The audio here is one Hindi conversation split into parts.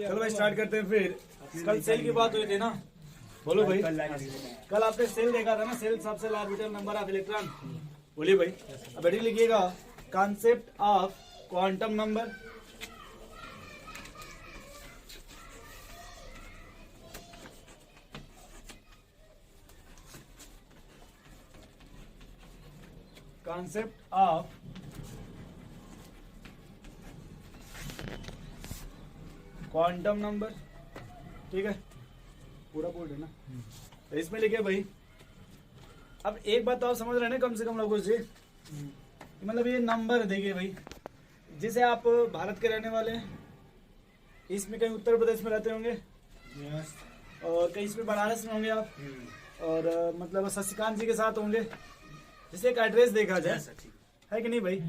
चलो भाई स्टार्ट करते हैं फिर। कल सेल की बात हुई थी ना, बोलो भाई। कल आपने सेल देखा था ना, सेल सबसे ऑर्बिटल नंबर ऑफ इलेक्ट्रॉन। बोलिए भाई। अब हेडिंग लिखिएगा, concept of quantum number. Concept of quantum number, ठीक है, पूरा बोर्ड है ना। तो इसमें लिखे भाई, अब एक बात तो आप समझ रहे हैं ना कम से कम लोगों से, मतलब ये नंबर देखिए भाई, जिसे आप भारत के रहने वाले हैं, इसमें कहीं उत्तर प्रदेश में रहते होंगे, और कहीं इसमें बनारस में होंगे आप, और मतलब शशिकांत जी के साथ होंगे, जिसे एक एड्रेस देखा जाए, है कि नहीं भाई।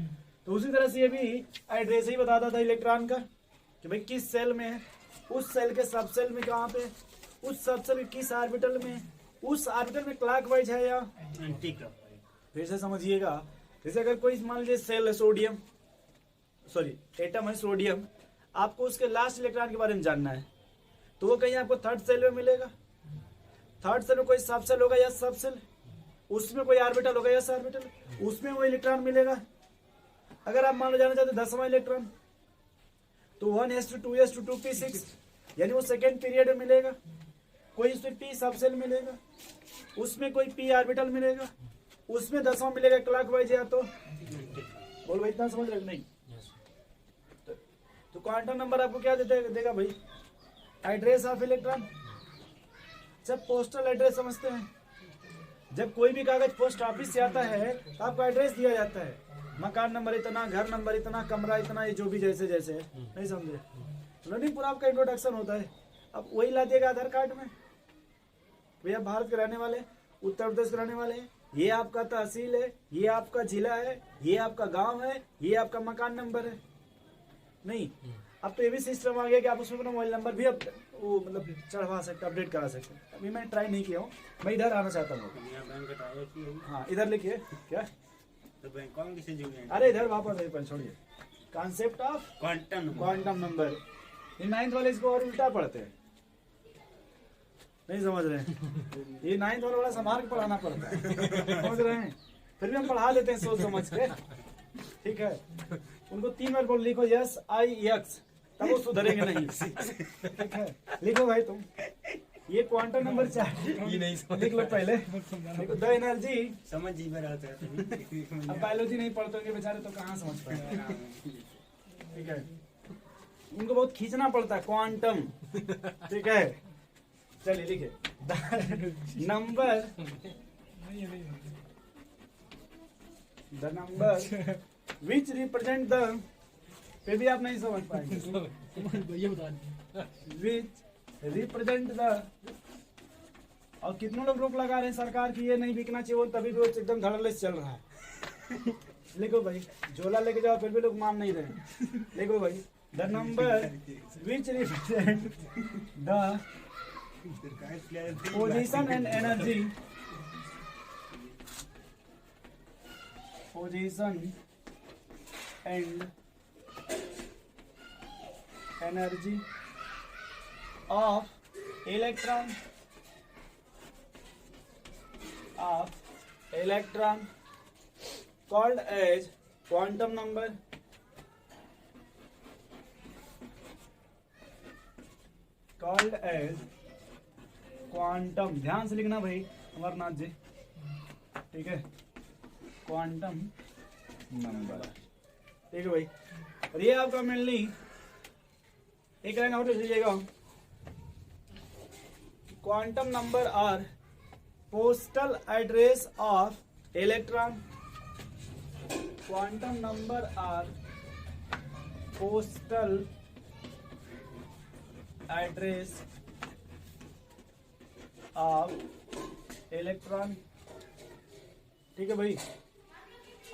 तो उसी तरह से ये भी एड्रेस ही बताता था इलेक्ट्रॉन का, कि भाई किस सेल में है, उस सेल के सब सेल में कहाँ पे, उस सब सेल किस ऑर्बिटल में, उस ऑर्बिटल में क्लॉकवाइज है या एंटी क्लॉकवाइज। फिर से समझिएगा, जैसे अगर कोई मान लीजिए सेल है सोडियम, सॉरी एटम है सोडियम, आपको उसके लास्ट इलेक्ट्रॉन के बारे में जानना है, तो वो कहीं आपको थर्ड सेल में मिलेगा। थर्ड सेल में कोई सब सेल होगा या सब सेल, उसमें कोई ऑर्बिटल होगा या ऑर्बिटल, उसमें वो इलेक्ट्रॉन मिलेगा। अगर आप मान लो जाना चाहते 10वां इलेक्ट्रॉन, तो 1s2 2p6, यानी वो सेकेंड पीरियड में मिलेगा। कोई उसमें p सब सेल मिलेगा, उसमें कोई p ऑर्बिटल मिलेगा, उसमें 10वां मिलेगा क्लॉकवाइज या तो। बोल भाई इतना समझ रहे नहीं? तो क्वांटम नंबर आपको क्या देगा भाई, एड्रेस ऑफ इलेक्ट्रॉन। जब पोस्टल एड्रेस समझते हैं, जब कोई भी कागज पोस्ट ऑफिस से आता है तो आपको एड्रेस दिया जाता है, मकान नंबर इतना, घर नंबर इतना, कमरा इतना, ये जो भी जैसे जैसे है, नहीं समझे। लर्निंग पूरा आपका इंट्रोडक्शन होता है। अब वही ला दिएगा आधार कार्ड में, भैया भारत के रहने वाले, उत्तर प्रदेश के रहने वाले हैं, ये आपका तहसील है, ये आपका जिला है, ये आपका गांव है, ये आपका मकान नंबर है। नहीं, अब तो ये भी सिस्टम आ गया कि आप उसमें अपना मोबाइल नंबर भी अब वो मतलब चढ़वा सकते, अपडेट करा सकते। अभी मैं ट्राई नहीं किया हूँ, मैं इधर आना चाहता हूँ। हाँ इधर लिखिए क्या, तो बैंकॉक से जुड़े। अरे इधर वापस आइए, छोड़िए। कॉन्सेप्ट ऑफ क्वांटम नंबर, ये 9th वाले इसको और उल्टा पढ़ते हैं, नहीं समझ रहे हैं। ये 9th वाला बड़ा संभाल के पढ़ाना पड़ता है, समझ रहे हैं। फिर भी हम पढ़ा लेते हैं सोच समझ के, ठीक है। उनको 3 बार बोल लिखो SIX, तब वो सुधरेंगे नहीं, ठीक है। लिखो भाई तुम, ये क्वांटम नंबर 4 ये नहीं लिख लो पहले। देखो द एनर्जी, समझ जी में रहता है। अब बायोलॉजी नहीं पढ़ते होंगे बेचारे, तो कहाँ समझ पाएंगे, ठीक है। उनको बहुत खींचना पड़ता है क्वांटम, ठीक है। चलिए लिखे, the number which represent the, फिर भी आप नहीं समझ पाएंगे, विच रिप्रेजेंट द। और कितने लोग रोक लगा रहे हैं सरकार की ये नहीं बिकना चाहिए, वो तभी भी वो एकदम धड़ल्ले से चल रहा है। लिखो भाई, झोला लेके जाओ फिर भी लोग मान नहीं रहे। लिखो भाई, the number which represent the position and energy, position and energy of electron called as quantum number, called as quantum, ध्यान से लिखना भाई अमरनाथ जी, ठीक है, क्वांटम नंबर, ठीक है भाई। और ये आपका मेनली एक लाइन और लीजिएगा, quantum number are postal address of electron, quantum number are postal address of electron, ठीक है भाई।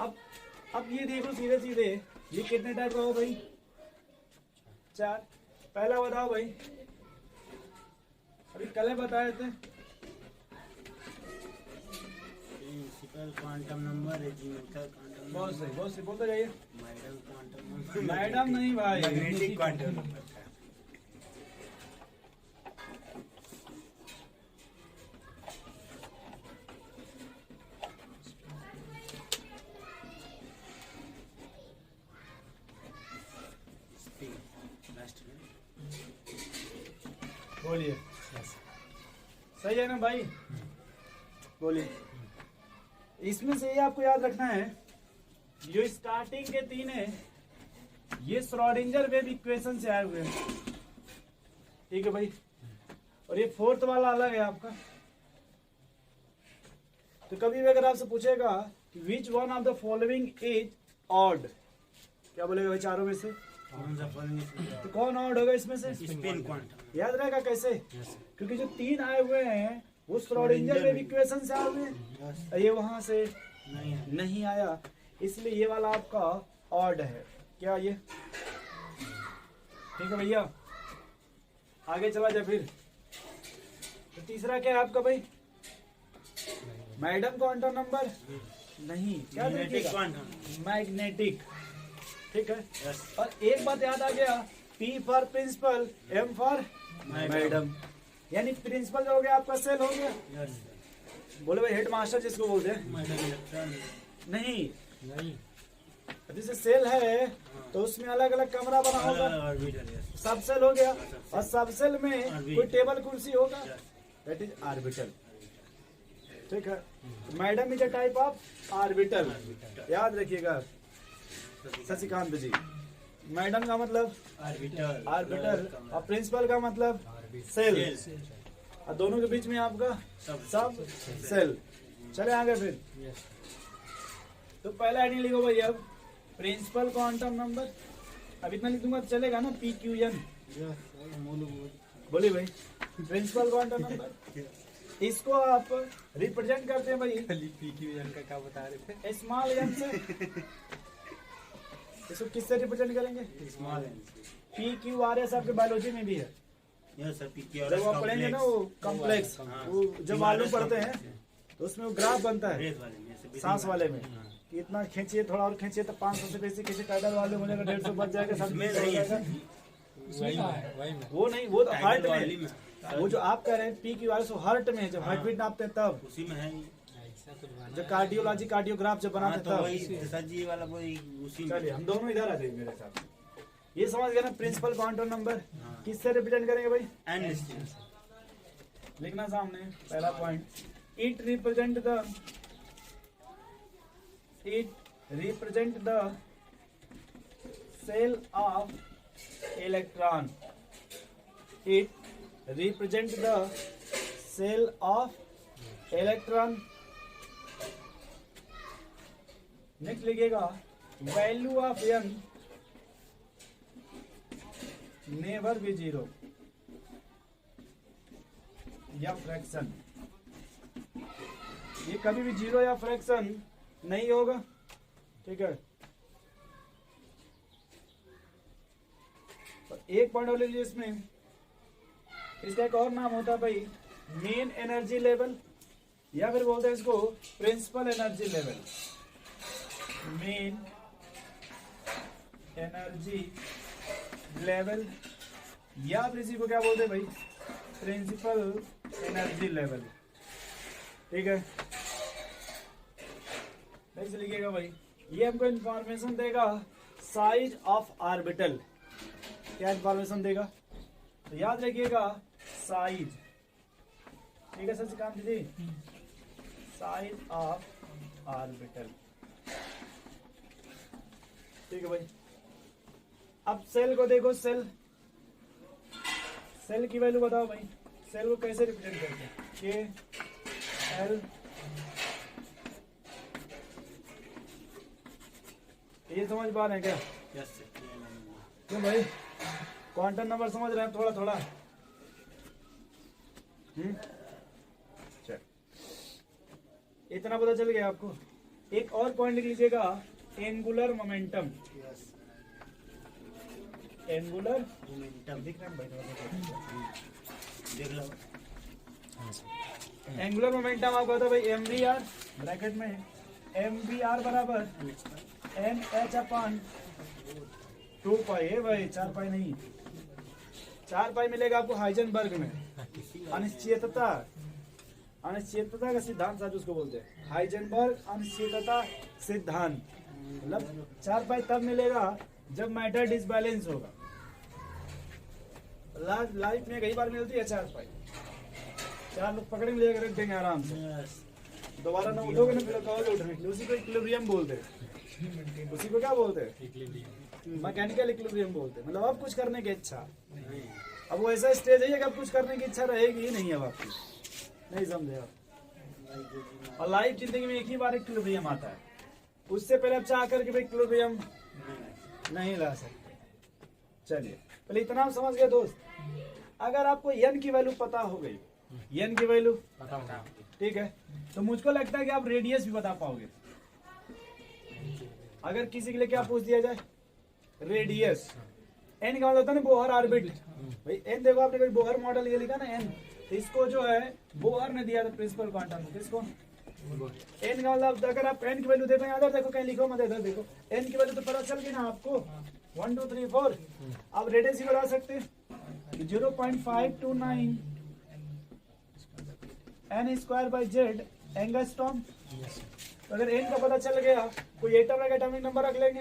अब ये देखो सीधे सीधे, ये कितने टाइप का हो भाई, 4। पहला बताओ भाई, अभी कल बताए थे, क्वांटम नंबर है जी, क्वांटम बहुत सही बोलते जाइए। मैडम क्वांटम नंबर, मैडम नहीं भाई, मैग्नेटिक क्वांटम नंबर, बोलिए सही है ना भाई? बोलिए। इसमें से ये आपको याद रखना है, जो स्टार्टिंग के तीन है ये श्रोडिंगर वेव इक्वेशन से आए हुए हैं, ठीक है भाई। और ये फोर्थ वाला अलग है आपका। तो कभी भी अगर आपसे पूछेगा कि which one of the following is odd, क्या बोलेगा भाई चारों में से? कौन सा फॉलोइंग तो कौन ऑड होगा इसमें से? Spin quantum. याद रहेगा कैसे? यस क्योंकि जो तीन आए हुए हैं वो श्रोडिंगर वेव इक्वेशन से आए हुए हैं, यस। और ये वहां से नहीं है। नहीं आया, इसलिए ये वाला आपका ऑड है। क्या ये? ठीक है भैया, आगे चला जाए फिर। तो तीसरा क्या है आपका भाई? मैडम क्वांटम नंबर नहीं, क्या मैग्नेटिक देखिएगा? क्वांटम। मैग्नेटिक, ठीक है। यस। और एक बात याद आ गया, P for principal, M for madam, यानी प्रिंसिपल जो हो गया आपका सेल हो गया। यस। बोले भाई हेड मास्टर जिसको बोलते हैं, मैडम इलेक्ट्रॉन। नहीं नहीं। जैसे सेल है तो उसमें अलग अलग कमरा बना होगा, ऑर्बिटल। यस। सब सेल हो गया, और सब सेल में कोई टेबल कुर्सी होगा, यस। दैट इज ऑर्बिटल, ठीक है। Madam is a type of orbital, याद रखिएगा शशिकांत जी। मैडम का मतलब ऑर्बिटल। ऑर्बिटल और प्रिंसिपल का मतलब सेल, और दोनों के बीच में आपका सब सेल। चले आगे फिर। तो पहला हेडिंग लिखो भाई, अब प्रिंसिपल क्वांटम नंबर। अब इतना लिख दूंगा तो चलेगा ना, PQN। बोलिए भाई, प्रिंसिपल क्वांटम नंबर, इसको आप रिप्रेजेंट करते हैं भाई PQN का क्या बता रहे थे? स्मॉल एन से। इसको किससे रिप्रेजेंट करेंगे? Small n. PQRS आपके बायोलॉजी में भी है, यस सर। जब आप पढ़ेंगे ना वो कॉम्प्लेक्स, वो जब मालूम पढ़ते हैं तो उसमें वो ग्राफ बनता है सांस वाले में, कि इतना खींचिए, थोड़ा और खींचिए तो 500 से बेसी खींचे, टाइडल वाले हो जाएगा 150 बच जाएगा, सब में हो नहीं है। जाएगा। वही में। वो नहीं, वो तो हार्ट वाली में, में। वो जो आप कह रहे हैं PQRS वो हार्ट में है, जब हार्ट बीट नापते हैं तब, उसी में है। जो कार्डियोलॉजी कार्डियोग्राफ जब बनाते तो हैं वही तब। सर जी वाला वही उसी में। चलिए हम दोनों इधर आ जाइए मेरे साथ। ये समझ गए ना प्रिंसिपल क्वांटम नंबर हाँ। किससे रिप्रेजेंट करेंगे भाई? एन। लिखना सामने पहला point, it represent the shell of electron. It represent the shell of electron. Next लिखिएगा, value of N never be zero, या फ्रैक्शन, ये कभी भी जीरो या फ्रैक्शन नहीं होगा, ठीक है। तो एक पॉइंट और ले लीजिए इसमें, इसका एक और नाम होता है भाई मेन एनर्जी लेवल, या फिर बोलते हैं इसको principal energy level. Main energy level, या फिर इसी को क्या बोलते हैं भाई? प्रिंसिपल एनर्जी लेवल, ठीक है। नेक्स्ट लिखिएगा भाई, ये हमको इंफॉर्मेशन देगा साइज ऑफ ऑर्बिटल। क्या इंफॉर्मेशन देगा? तो याद रखिएगा साइज, ठीक है शशिकांत जी, साइज ऑफ ऑर्बिटल, ठीक है भाई। अब सेल को देखो, सेल की वैल्यू बताओ भाई, सेल को कैसे रिप्रेजेंट करते हैं? KL, ये समझ पा रहे हैं क्या? Yes sir. क्यों भाई, क्वांटम नंबर समझ रहे हैं थोड़ा थोड़ा? चल, इतना पता चल गया आपको। एक और पॉइंट लिख लीजिएगा, एंगुलर मोमेंटम। Angular momentum. दिख रहा है भाई? देख लो। एंगुलर मोमेंटम आपका होता है भाई MVR, ब्रैकेट में MVR बराबर NH अपॉन 2 पाई है भाई, 4 पाई नहीं, 4 पाई मिलेगा आपको हाइजेनबर्ग में। अनिश्चितता, अनिश्चितता का सिद्धांत साथ उसको बोलते हैं, हाइजेनबर्ग अनिश्चितता सिद्धांत। मतलब 4 पाई तब मिलेगा जब मैटर डिसबैलेंस होगा। लाइफ में कई बार मिलती है 4 पाई, 4 लोग पकड़ में लेकर रख देंगे आराम से, यस दोबारा ना उठोगे ना फिर कहोगे उठने, उसी को इक्विलिब्रियम बोलते हैं। उसी को क्या बोलते हैं? मैकेनिकल इक्विलिब्रियम बोलते हैं। मतलब अब कुछ करने की इच्छा, अब वो ऐसा स्टेज है कि अब कुछ करने की इच्छा रहेगी ही नहीं अब आपकी, नहीं समझे आप। और लाइफ जिंदगी में एक ही बार इक्विलिब्रियम आता है, उससे पहले आप चाह करके भाई इक्विलिब्रियम नहीं ला सकते। चलिए पहले इतना आप समझ गए दोस्त। अगर आपको एन की वैल्यू पता हो गई, एन की वैल्यू ठीक है, तो मुझको लगता है कि आप रेडियस भी बता पाओगे। अगर किसी के लिए क्या पूछ दिया जाए, रेडियस, एन का मतलब होता है ना बोहर ऑर्बिट। भाई एन देखो आपने कोई बोहर मॉडल ये लिखा ना एन, तो इसको जो है बोहर ने दिया था प्रिंसिपल क्वांटम, किसको? एन का मतलब अगर आप एन की वैल्यू देखो, इधर देखो कहीं लिखो मत, इधर देखो एन की वैल्यू तो पता चल गई ना आपको, 1 2 3 4। आप रेडियस ही बता सकते हैं 0.529 n square by Z angstrom. तो अगर एन का पता चल गया, कोई एटम का एटॉमिक नंबर रख लेंगे,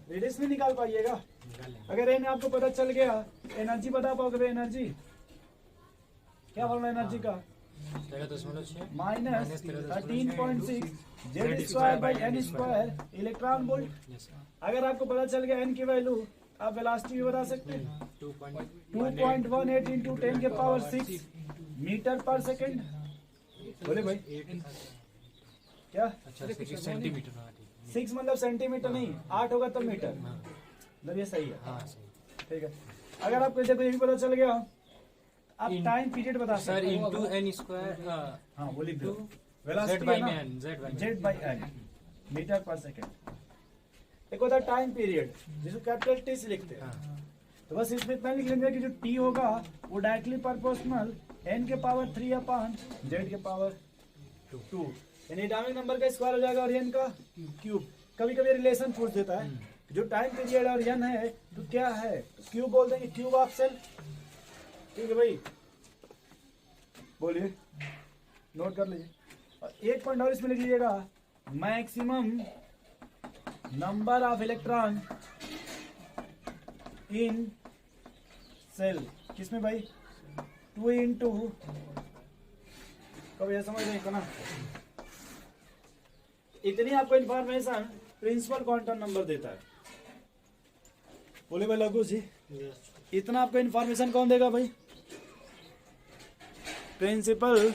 रेडियस नहीं निकाल पाइएगा। अगर एन आपको पता चल गया, एनर्जी बता पाओगे भाई, एनर्जी क्या बोलना एनर्जी का, -13.6 z square by n square electron volt. अगर आपको पता चल गया एन की वैल्यू, आप वेलोसिटी भी बता सकते हैं 2.18 इंटू 10 के पावर 6 मीटर पर सेकेंड। बोले भाई क्या? अच्छा 6 सेंटीमीटर। 6 मतलब सेंटीमीटर नहीं, 8 होगा तो मीटर, मतलब ये सही है। हाँ सही। ठीक है। अगर आपको देखो ये भी पता चल गया, आप टाइम पीरियड बता सर सकते इनटू n स्क्वायर, हाँ वो लिख दो, z वेलोसिटी by है ना, n, z by n metre पर सेकेंड। एक होता है टाइम पीरियड जिसको कैपिटल टी से लिखते हैं। हाँ। तो बस इसमें इतना लिख लेंगे कि जो टी होगा वो डायरेक्टली प्रोपोर्शनल एन के पावर 3 अपॉन जेड के पावर 2, यानी एटॉमिक नंबर का स्क्वायर हो जाएगा और एन का क्यूब। कभी कभी रिलेशन पूछ देता है, जो टाइम पीरियड और एन है तो क्या है, तो क्यूब बोल देंगे, क्यूब ऑफ सेल। ठीक है भाई, बोलिए, नोट कर लीजिए। और एक पॉइंट और इसमें लिख लीजिएगा, maximum number of electron in shell, किसमें भाई? 2 इंटू, कभी समझ नहीं इतना, इतनी आपको इंफॉर्मेशन प्रिंसिपल क्वांटम नंबर देता है। बोले भाई लघु जी, इतना आपको इंफॉर्मेशन कौन देगा भाई? प्रिंसिपल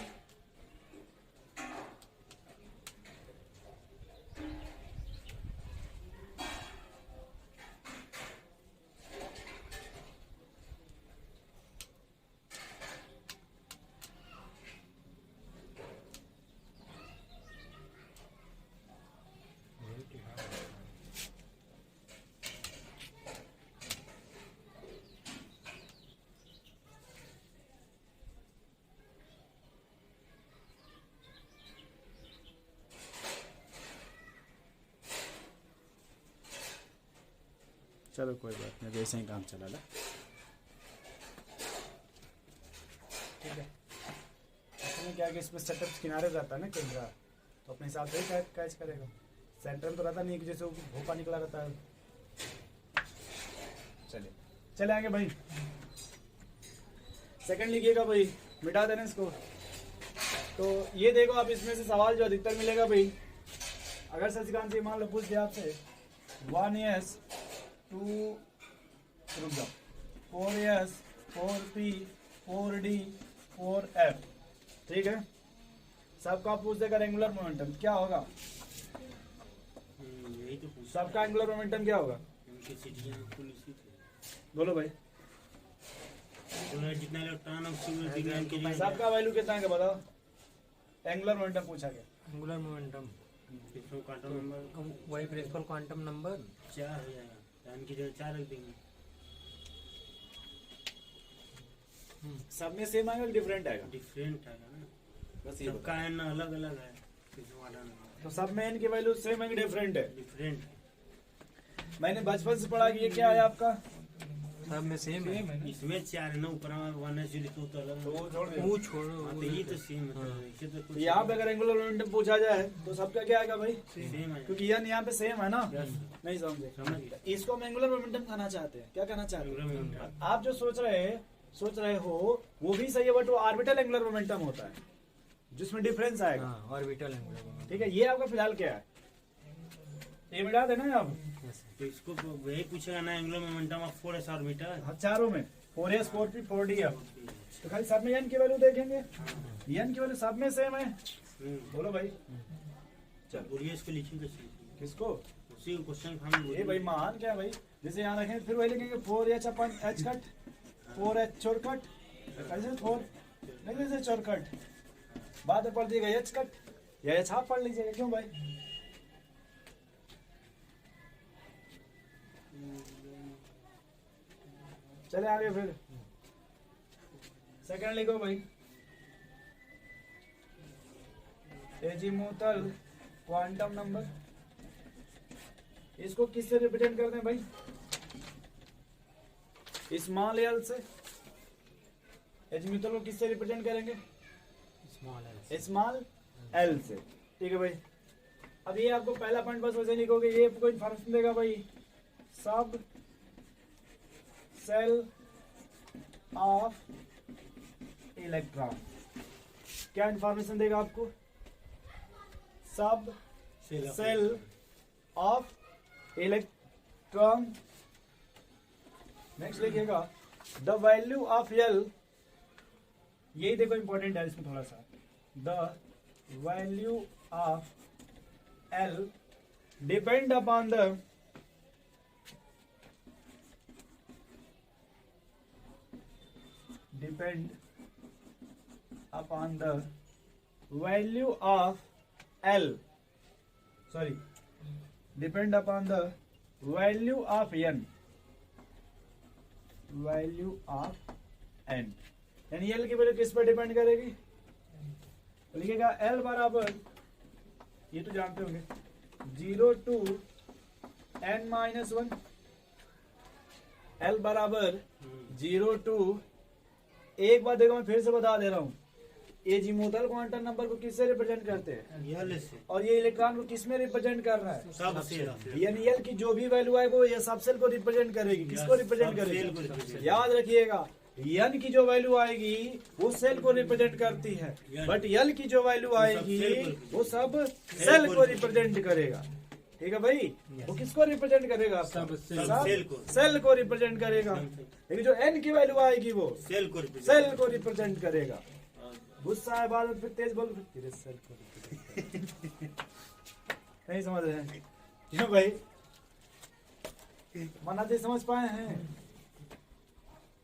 चलो कोई बात नहीं, वैसे ही काम चला ला। ठीक है, इसमें क्या है कि इसमें सेटअप किनारे रहता है ना कैमरा, तो अपने हिसाब से ही कैच करेगा। सेंटर तो रहता नहीं कि जैसे भोपा निकला रहता है। चलिए चले आगे भाई, सेकंड लिखिएगा भाई, मिटा देना इसको। तो ये देखो आप, इसमें से सवाल जो अधिकतर मिलेगा भाई, अगर शशिकांत जी मान लो पूछ दिया आपसे 1s 2 रुक जाओ 4s 4p 4d 4f, ठीक है, सबका पूछ देगा एंगुलर मोमेंटम क्या होगा? यही तो पूछा, सबका एंगुलर मोमेंटम क्या होगा? उनकी सीढ़ियाँ पुलिस ही थे, बोलो भाई, उन्हें जितना इलेक्ट्रॉन ऑक्सीजन विज्ञान के लिए सबका वैल्यू कितना है बताओ? एंगुलर मोमेंटम पूछा गया। Angular momentum principal quantum number वही प्रिंसिपल क्वांटम नंबर 4 हो जाएगा, यानी कि 4 रख देंगे। सब में सेम आएगा, डिफरेंट आएगा? डिफरेंट है ना, बस ये सबका एन अलग अलग है, प्रिंसिपल क्वांटम नंबर तो सब में एन की वैल्यू सेम है कि डिफरेंट है? डिफरेंट है। मैंने बचपन से पढ़ा कि ये क्या है आपका, सब में सेम है। इसमें 4 है ना, ऊपर में 1 है तो अलग तो है। वो छोड़ दो। वो छोड़ो, हाँ, तो ये तो सेम है, तो इसे तो कुछ यहाँ पे अगर एंगुलर मोमेंटम पूछा जाए तो सबका क्या आएगा भाई? सेम है, क्योंकि एन यहाँ पे सेम है ना, Yes. नहीं समझे? समझ गया। इसको हम एंगुलर मोमेंटम कहना चाहते हैं, क्या कहना चाहते एंगुलर हैं? मोमेंटम। आप जो सोच रहे हैं सोच रहे हो वो भी सही है, बट वो ऑर्बिटल एंगुलर मोमेंटम होता है जिसमें डिफरेंस आएगा। हाँ ऑर्बिटल एंगुलर। ठीक है, ये आपका फिलहाल क्या है, ये मिटा देना आप। तो इसको वही पूछेगा ना, angular momentum of 4s orbital. हाँ, चारों में 4s 4p 4d है। तो खाली सब में n की वैल्यू देखेंगे, n की वैल्यू सब में सेम है। बोलो भाई, चल बोलिए इसको लिखिए कैसे? किसको? उसी क्वेश्चन हम ये भाई मान क्या भाई, जैसे यहाँ रखें फिर वही लिखेंगे 4h अपन h कट 4h चोर कट, कैसे 4 नहीं जैसे चोर कट, बाद में पढ़ दिएगा h कट या h हाफ पढ़ लीजिएगा। क्यों भाई? चले आगे फिर सेकंड लिखो भाई, एजीमुथल क्वांटम नंबर, इसको किससे रिप्रेजेंट करते हैं भाई? स्मॉल एल से। एजीमुथल को किससे रिप्रेजेंट करेंगे? स्मॉल एल से। ठीक है भाई, अब ये आपको पहला पॉइंट बस वैसे लिखोगे, ये आपको इन्फॉर्मेशन देगा भाई, सब सेल ऑफ इलेक्ट्रॉन। क्या इन्फॉर्मेशन देगा आपको? सब सेल ऑफ इलेक्ट्रॉन। नेक्स्ट लिखिएगा द वैल्यू ऑफ एल, यही देखो इंपॉर्टेंट है इसमें थोड़ा सा, the value of L depend upon the value of L, sorry, depend upon the value of N, value of N, यानी L की वैल्यू किस पर डिपेंड करेगी? तो लिखिएगा L बराबर, ये तो जानते होंगे, 0 to n-1, L बराबर 0 to, एक बात देखो मैं फिर से बता दे रहा हूँ, एजीमुथल क्वांटम नंबर को किससे रिप्रेजेंट करते हैं? L से। और ये इलेक्ट्रॉन को किसमें रिप्रेजेंट कर रहा है? सब सेल। यानी एल की जो भी वैल्यू आएगी वो ये सब सेल को रिप्रेजेंट करेगी। किसको रिप्रेजेंट करेगी? याद रखिएगा, एन की जो वैल्यू आएगी वो सेल को रिप्रेजेंट करती है, बट एल की जो वैल्यू आएगी वो सब सेल को रिप्रेजेंट करेगा। ठीक है भाई, वो किसको रिप्रेजेंट करेगा? सब सेल को रिप्रेजेंट करेगा। लेकिन जो एन की वैल्यू आएगी वो सेल को रिप्रेजेंट करेगा। गुस्सा है बाद में फिर तेज बोल, फिर सेल को नहीं समझ रहे हैं क्यों भाई? मनाते समझ पाए हैं?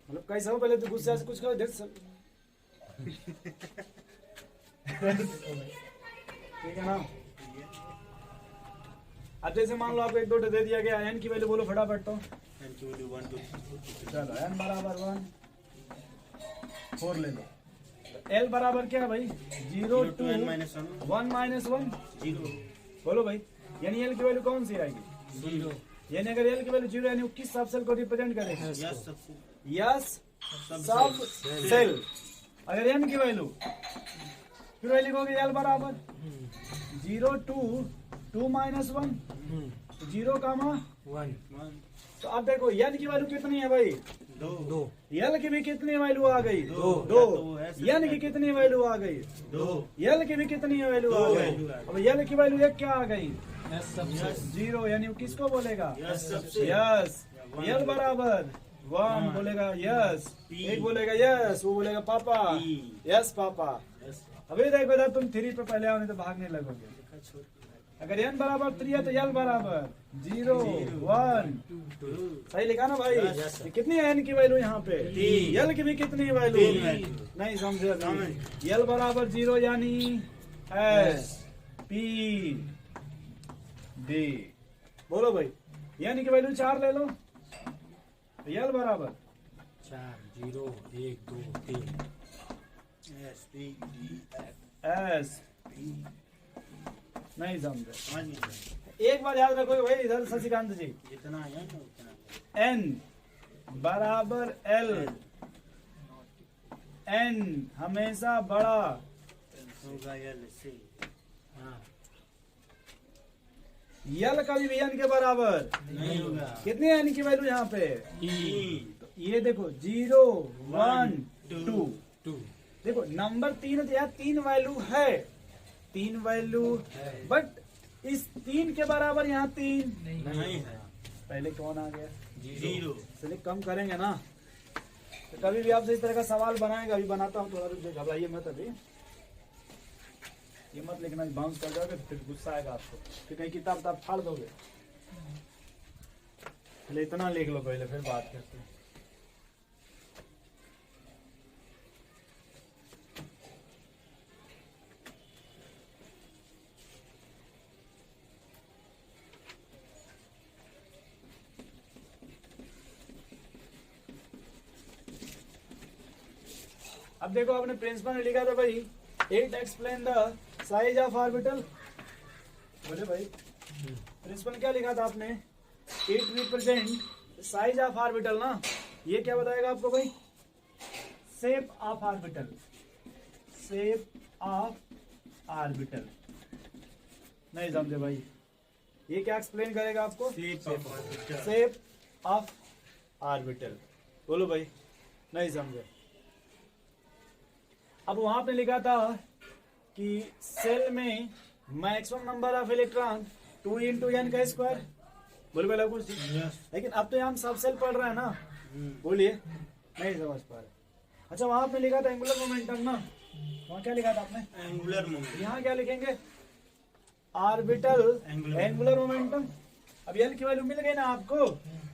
मतलब कैसा हो, पहले तो गुस्से से कुछ करो, देख सब ठीक है ना। अब जैसे मान लो आपको एक दो दे दिया गया, एन की वैल्यू बोलो फटाफट। तो चलो एन बराबर 1 4 ले लो। एल बराबर क्या है भाई? 0 to 1-1 0 बोलो भाई, यानी एल की वैल्यू कौन सी आएगी? 0। यानी अगर एल की वैल्यू 0 यानी वो किस सब सेल को रिप्रेजेंट करेगा? यस सब सेल। अगर एन की वैल्यू फिर वही लिखोगे एल बराबर 0 to 2-1 0, 1 तो अब देखो एन की वैल्यू कितनी है भाई? 2। एल की भी कितनी वैल्यू आ गई? 2। एन की कितनी वैल्यू आ गई? 2। एल की भी कितनी वैल्यू आ गई? अब एल की वैल्यू एक क्या आ गई? सब 0, यानी वो किसको बोलेगा? यस। यस। एल बराबर 1 बोलेगा यस, एक बोलेगा यस, वो बोलेगा पापा यस पापा। अभी देखो इधर तुम 3 पे पहले आओ नहीं तो भागने लगोगे। अगर n बराबर 3 है तो l बराबर 0 1 सही लिखा ना भाई? ये कितनी है n की वैल्यू यहाँ पे? l की भी कितनी वैल्यू? नहीं समझे? l बराबर 0 यानी s p d। बोलो भाई, n की वैल्यू 4 ले लो, l बराबर 4 0 1 2 3 s नहीं समझे? समझ नहीं एक बार याद रखो भाई, इधर शशिकांत जी, जितना है ना उतना n बराबर l, n हमेशा बड़ा होगा L से। हाँ यल कभी भी n के बराबर नहीं होगा। कितनी है n की वैल्यू यहाँ पे? 3। तो ये देखो 0 1 2 2। 2 देखो नंबर 3 है तो यहाँ 3 वैल्यू है, 3 वैल्यू, है। बट इस 3 के बराबर यहाँ 3 नहीं है। पहले कौन आ गया? 0 चलिए कम करेंगे ना। तो कभी भी आपसे इस तरह का सवाल बनाएगा, अभी बनाता हूँ, थोड़ा रुक जाइए, घबराइए मत अभी, ये मत लिखना बाउंस कर जाओगे फिर गुस्सा आएगा आपको, फिर कहीं किताब फाड़ दोगे। पहले इतना लिख लो पहले, फिर बात करते हैं। अब देखो आपने प्रिंसिपल ने लिखा था भाई 8 explain the size of orbital. बोले भाई प्रिंसिपल क्या लिखा था आपने? 8 रिप्रेजेंट साइज ऑफ ऑर्बिटल ना। ये क्या बताएगा आपको भाई? Shape of orbital, shape of orbital. नहीं समझे भाई? ये क्या एक्सप्लेन करेगा आपको? Shape of orbital. बोलो भाई, नहीं समझे? अब वहां पे लिखा था कि सेल में maximum number of electron 2 × n का स्क्वायर। बोले पहले कुछ, लेकिन अब तो यहाँ हम सब सेल पढ़ रहे हैं ना। बोलिए, नहीं समझ पा रहे। अच्छा वहां पे लिखा था एंगुलर मोमेंटम ना, वहाँ क्या लिखा था आपने? Angular momentum. यहाँ क्या लिखेंगे? Orbital angular momentum. अब एल की वैल्यू मिल गई ना आपको,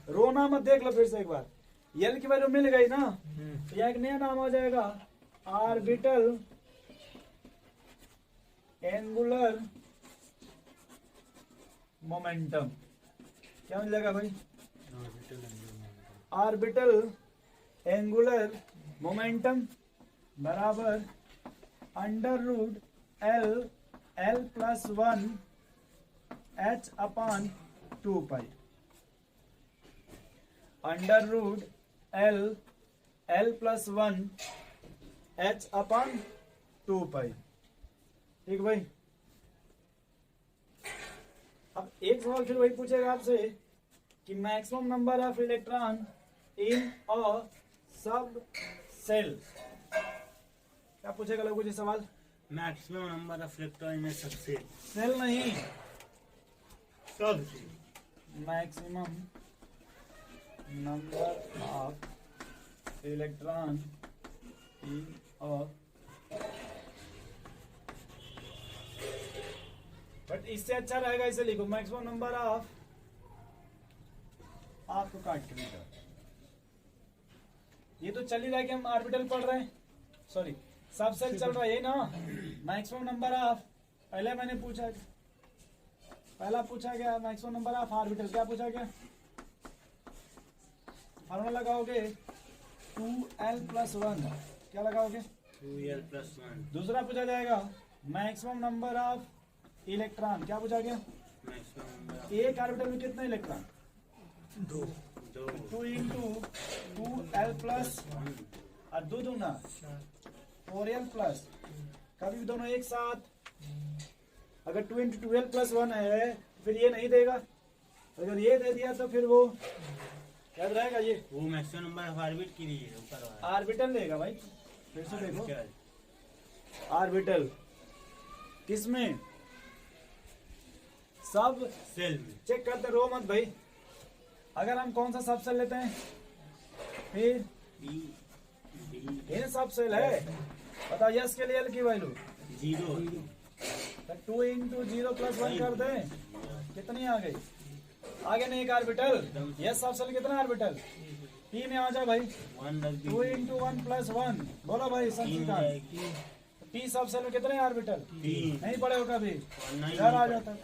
रोना मत, देख लो फिर से एक बार। एल की वैल्यू मिल गई ना, तो यहाँ एक नया नाम आ जाएगा ऑर्बिटल एंगुलर मोमेंटम। क्या मिल जाएगा भाई? ऑर्बिटल एंगुलर मोमेंटम बराबर √L L+1 h/2π। √L L+1 h/2π। ठीक भाई। अब एक सवाल फिर वही पूछेगा आपसे कि maximum number of electron in a sub shell. क्या पूछेगा लोगों जी सवाल? मैक्सिमम नंबर ऑफ इलेक्ट्रॉन में सबसे सेल नहीं, सब maximum number of electron in a, but इससे अच्छा रहेगा, इसे लिखो मैक्सिमम नंबर ऑफ, आपको काट के लिखो। ये तो चल ही रहा है कि हम ऑर्बिटल पढ़ रहे हैं, सॉरी सब सेल चल रहा है, ये ना। मैक्सिमम नंबर ऑफ, पहले मैंने पूछा, पहला पूछा गया मैक्सिमम नंबर ऑफ ऑर्बिटल। क्या पूछा गया? फॉर्मूला लगाओगे 2L+1। क्या लगाओगे? 2L+1। दूसरा पूछा जाएगा मैक्सिमम नंबर ऑफ इलेक्ट्रॉन। क्या पूछा गया? मैक्सिमम नंबर एक ऑर्बिटल में कितने इलेक्ट्रॉन? 2 2 × 2L+, और 2 दूना 4L+। कभी भी दोनों एक साथ, अगर 2 × 2L+1 है फिर ये नहीं देगा, अगर ये दे दिया तो फिर वो याद रहेगा। ये वो मैक्सिमम नंबर ऑफ ऑर्बिट के लिए ऊपर वाला ऑर्बिटल देगा भाई। फिर से देखो, ऑर्बिटल। ऑर्बिटल किसमें? सब सेल में। चेक करते, रो मत भाई। अगर हम कौन सा सब सेल लेते हैं, फिर बी ये सब सेल है। बताओ यस के लिए एल की वैल्यू 0 2 × 0+1 कर दे, कितनी आ गई? आगे नहीं एक ऑर्बिटल। यस सब सेल कितना ऑर्बिटल? पी में आ जाओ भाई, 2 × 1+1। बोलो भाई संचिता, पी सब सेल में कितने ऑर्बिटल? नहीं पड़े हो कभी, इधर आ जाता।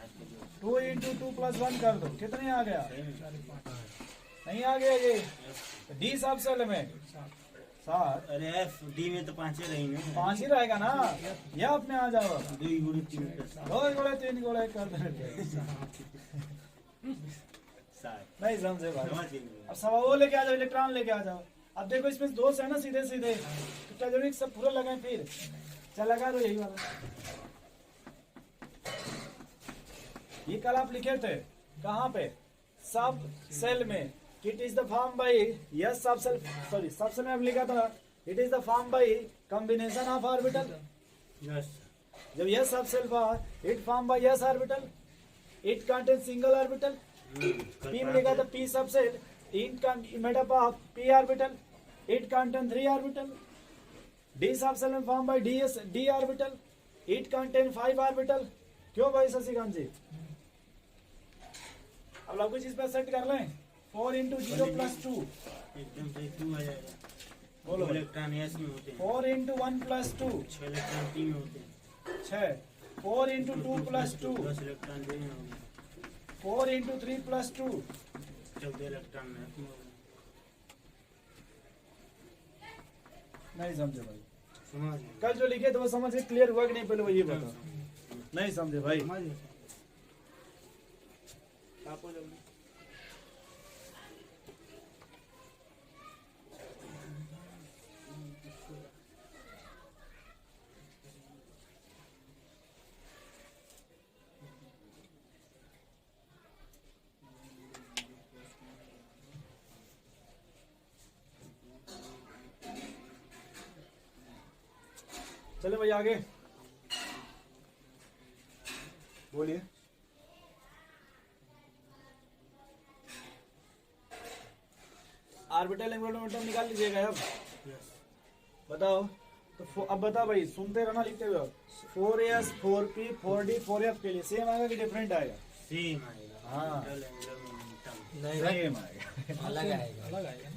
2 × 2+1 कर दो, कितने आ गया? नहीं आ गया। ये डी सब सेल में 7। अरे एफ डी में तो 5 रही ना, 5 ही रहेगा ना। ये अपने आ जाओ, 2 × 3 2 गोले 3 गोले कर देते। 7। नहीं समझे भाई। समझ गए। अब सवा वो लेके आ जाओ, इलेक्ट्रॉन लेके आ जाओ। अब देखो इसमें 2 से है ना सीधे सीधे, तो कैलोरिक सब पूरा लगाए, फिर चल लगा दो यही वाला। ये कल आप लिखे थे कहाँ पे? सब सेल में It is the form by yes subset, sorry subset में लिखा था it is the form by combination of orbital. Yes जब yes subset था it form by yes orbital, it contains single orbital. P में लिखा था P subset it made up of P orbital, it contains 3 orbital. D subset form by D orbital, it contains 5 orbital. क्यों भाई शशिकांत जी? अब लोग कुछ इस पर सेट कर लें 4 into 0 plus 2 एकदम सही 2 आ जाएगा। बोलो दो इलेक्ट्रॉन एस में होते हैं, 4 into 1 plus 2 6 इलेक्ट्रॉन पी में होते हैं, 6 4 into 2 plus 2 10 इलेक्ट्रॉन जे में होंगे, 4 into 3 plus 2 14 इलेक्ट्रॉन एफ में होंगे। नहीं समझे भाई, समझ गए? कल जो लिखे तो वो समझ के क्लियर हुआ कि नहीं पहले वो ये बताओ। नहीं समझे भाई, समझ गए? आपको जल्दी चले भाई आगे बोलिए। ऑर्बिटल एंगुलर मोमेंटम निकाल लीजिएगा अब, यस बताओ तो अब बताओ भाई, सुनते रहना लिखते हुए 4s 4p 4d 4f के लिए सेम आएगा कि डिफरेंट आएगा? सेम आएगा। हाँ। टोटल एंगुलर मोमेंटम नहीं सेम आएगा। अलग आएगा, अलग आएगा।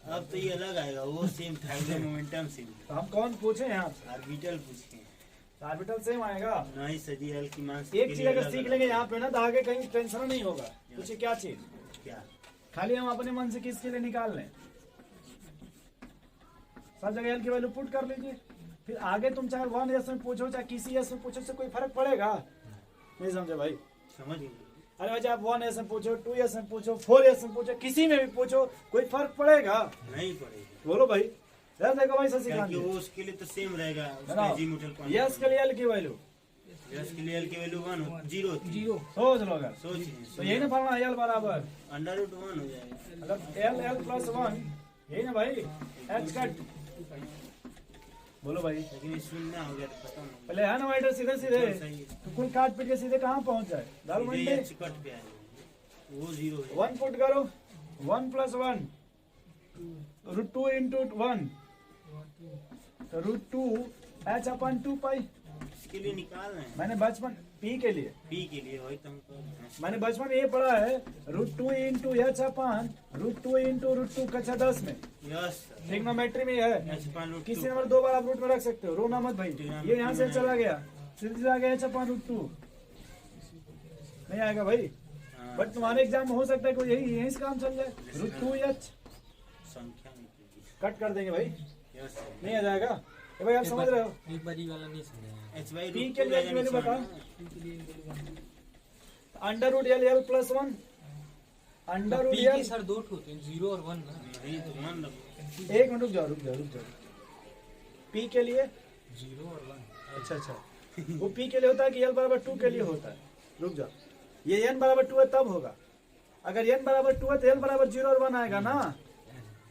अब तो ये अलग आएगा, वो सेम था एंगुलर मोमेंटम सेम। तो हम कौन पूछे यहाँ से? ऑर्बिटल पूछे ऑर्बिटल सेम आएगा। नहीं सदी एल की मान एक चीज अगर सीख लेंगे यहाँ पे ना तो आगे कहीं टेंशन नहीं होगा। पूछे क्या चीज? क्या खाली हम अपने मन से किसके लिए निकाल लें, सब जगह एल की वैल्यू पुट कर लीजिए, फिर आगे तुम चाहे 1s में पूछो चाहे किसी s में पूछो, से कोई फर्क पड़ेगा? नहीं समझे भाई? समझ गए? अरे भाई आप 1s में पूछो 2s में पूछो 4s में पूछो, किसी में भी पूछो, कोई फर्क पड़ेगा? नहीं पड़ेगा, बोलो भाई। यार देखो भाई शशिकांत क्योंकि वो उसके लिए तो सेम रहेगा। बताओ, उसका जी यस के लिए एल की वैल्यू यस के लिए एल की वैल्यू 1 0 जीरो सोच लो अगर, सोच तो यही ना पढ़ना एल बराबर अंडर रूट 1 हो जाएगा। मतलब एल प्लस 1, यही ना भाई, एच कट। बोलो भाई, लेकिन शून्य हो गया तो खत्म हो पहले है ना वाइडर सीधे सीधे, गया। सही है। तो कुल काट पीट के सीधे कहाँ पहुंच जाए? दाल सीधे मंडी। एच कट पे आएगा, वो 0 हो जाएगा। 1 पुट करो, 1 प्लस 1 रूट 2 इंटू 1 तो रूट 2 एच अपन 2 पाई। इसके लिए निकाल रहे हैं मैंने बचपन पी के लिए पी के लिए, वही तो हम कर रहे हैं। मैंने बचपन में ये पढ़ा है, रूट 2 इंटू एच अपन रूट 2 इंटू रूट 2 कक्षा 10 में यस सर। ट्रिग्नोमेट्री में है। एच अपन रूट किसी 2 नंबर 2 बार आप रूट में रख सकते हो, रोना मत भाई। ये यहाँ से चला गया, सीधे आ गया एच अपन रूट 2, नहीं आएगा भाई। हाँ, बट तुम्हारे एग्जाम में हो सकता है कोई यही से काम चल जाए, रूट 2 एच संख्या निकलेगी। कट कर देंगे भाई, यस सर। नहीं आ जाएगा। ये भाई आप समझ रहे हो? एक बार ये वाला नहीं समझा। एच बाई पी रूट के 2 लिए रहेगा मैंने नीचे बता आना। Under root L plus 1 under root p l. के सर दो होते हैं, 0 और 1 ना। नहीं तो मान लो एक मिनट रुक जाओ। पी के लिए 0 और 1। अच्छा वो पी के लिए होता है कि एल बराबर 2 के लिए होता है? रुक जाओ, ये एन बराबर 2 है तब होगा। अगर एन बराबर 2 है तो एल बराबर 0 और 1 आएगा ना,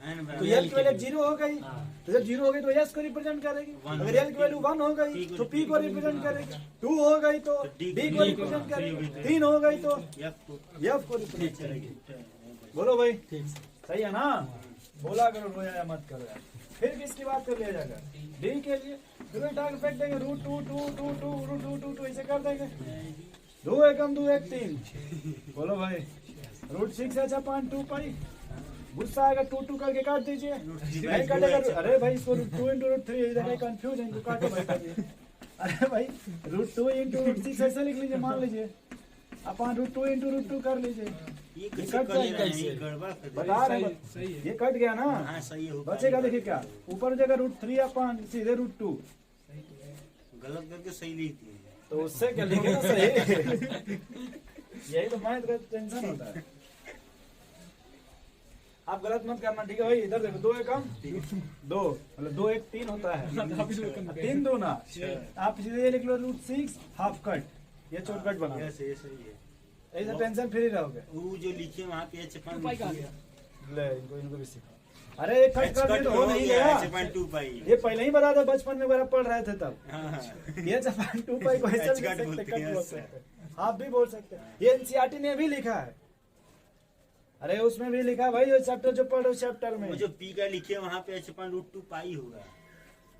एन तो बराबर एल की वैल्यू 0 हो गई। हाँ। तो जब 0 हो गई तो एस को रिप्रेजेंट करेगी। अगर एल की वैल्यू 1 हो गई तो पी को रिप्रेजेंट करेगी, 2 हो गई तो डी को रिप्रेजेंट करेगी, 3 हो गई तो एफ को एफ को रिप्रेजेंट करेगी। बोलो भाई, ठीक। सही है ना? बोला करो, रोया मत करो यार। फिर किसकी बात कर लिया जाएगा? डी के लिए फिर उठा के फेंक देंगे, रूट 2 2 2 2 रूट 2 2 2 ऐसे कर देंगे। 2 एकम 2 1 3। बोलो भाई, रूट 6 एच अपन 2 पाई। गुस्सा आएगा 2 2 करके काट दीजिए, नहीं काटेगा। अरे भाई इसको रूट 2 इंटू रूट 3 इधर कंफ्यूज है, इनको काटो भाई करिए। अरे भाई रूट 2 इंटू रूट 6 ऐसे लिख लीजिए, मान लीजिए अपन रूट 2 इंटू रूट 2 कर लीजिए। ये कट कैसे कर ले रहे हैं? कैसे? ये गड़बड़ कर दे बता रहे हैं, सही है। ये कट गया ना, हाँ सही है। बचेगा देखिए क्या, ऊपर जगह रूट 3 अपन सीधे रूट 2, गलत करके सही लिख दिए। तो उससे क्या लिखे ना सही। यही तो मैथ का टेंशन होता है। आप गलत मत करना, ठीक है भाई? इधर देखो, 2 एकम 2 मतलब 2 1 3 होता है, 3 2 ना। आप सीधे ये लिख लो रूट 6 हाफ कट, ये शॉर्टकट बना, ये सही है। ऐसे टेंशन फ्री रहोगे। वो जो लिखे वहाँ पे एच अपन ले इनको इनको भी सिखा। अरे एक कट कर दिया तो हो नहीं गया। H.2 पाई। ये पहले ही बता दो, बचपन में बड़ा पढ़ रहे थे तब। हाँ। ये जापान 2 पाई को ऐसे H भी कट लिख बोलते सकते, कट हैं, बोल ऐसे। सकते हैं। आप भी बोल सकते हैं, ये एनसीईआरटी ने भी लिखा है। अरे उसमें भी लिखा है भाई, ये चैप्टर जो पढ़ रहे हो चैप्टर में। वो जो पी का लिखे वहाँ पे H.2 पाई होगा।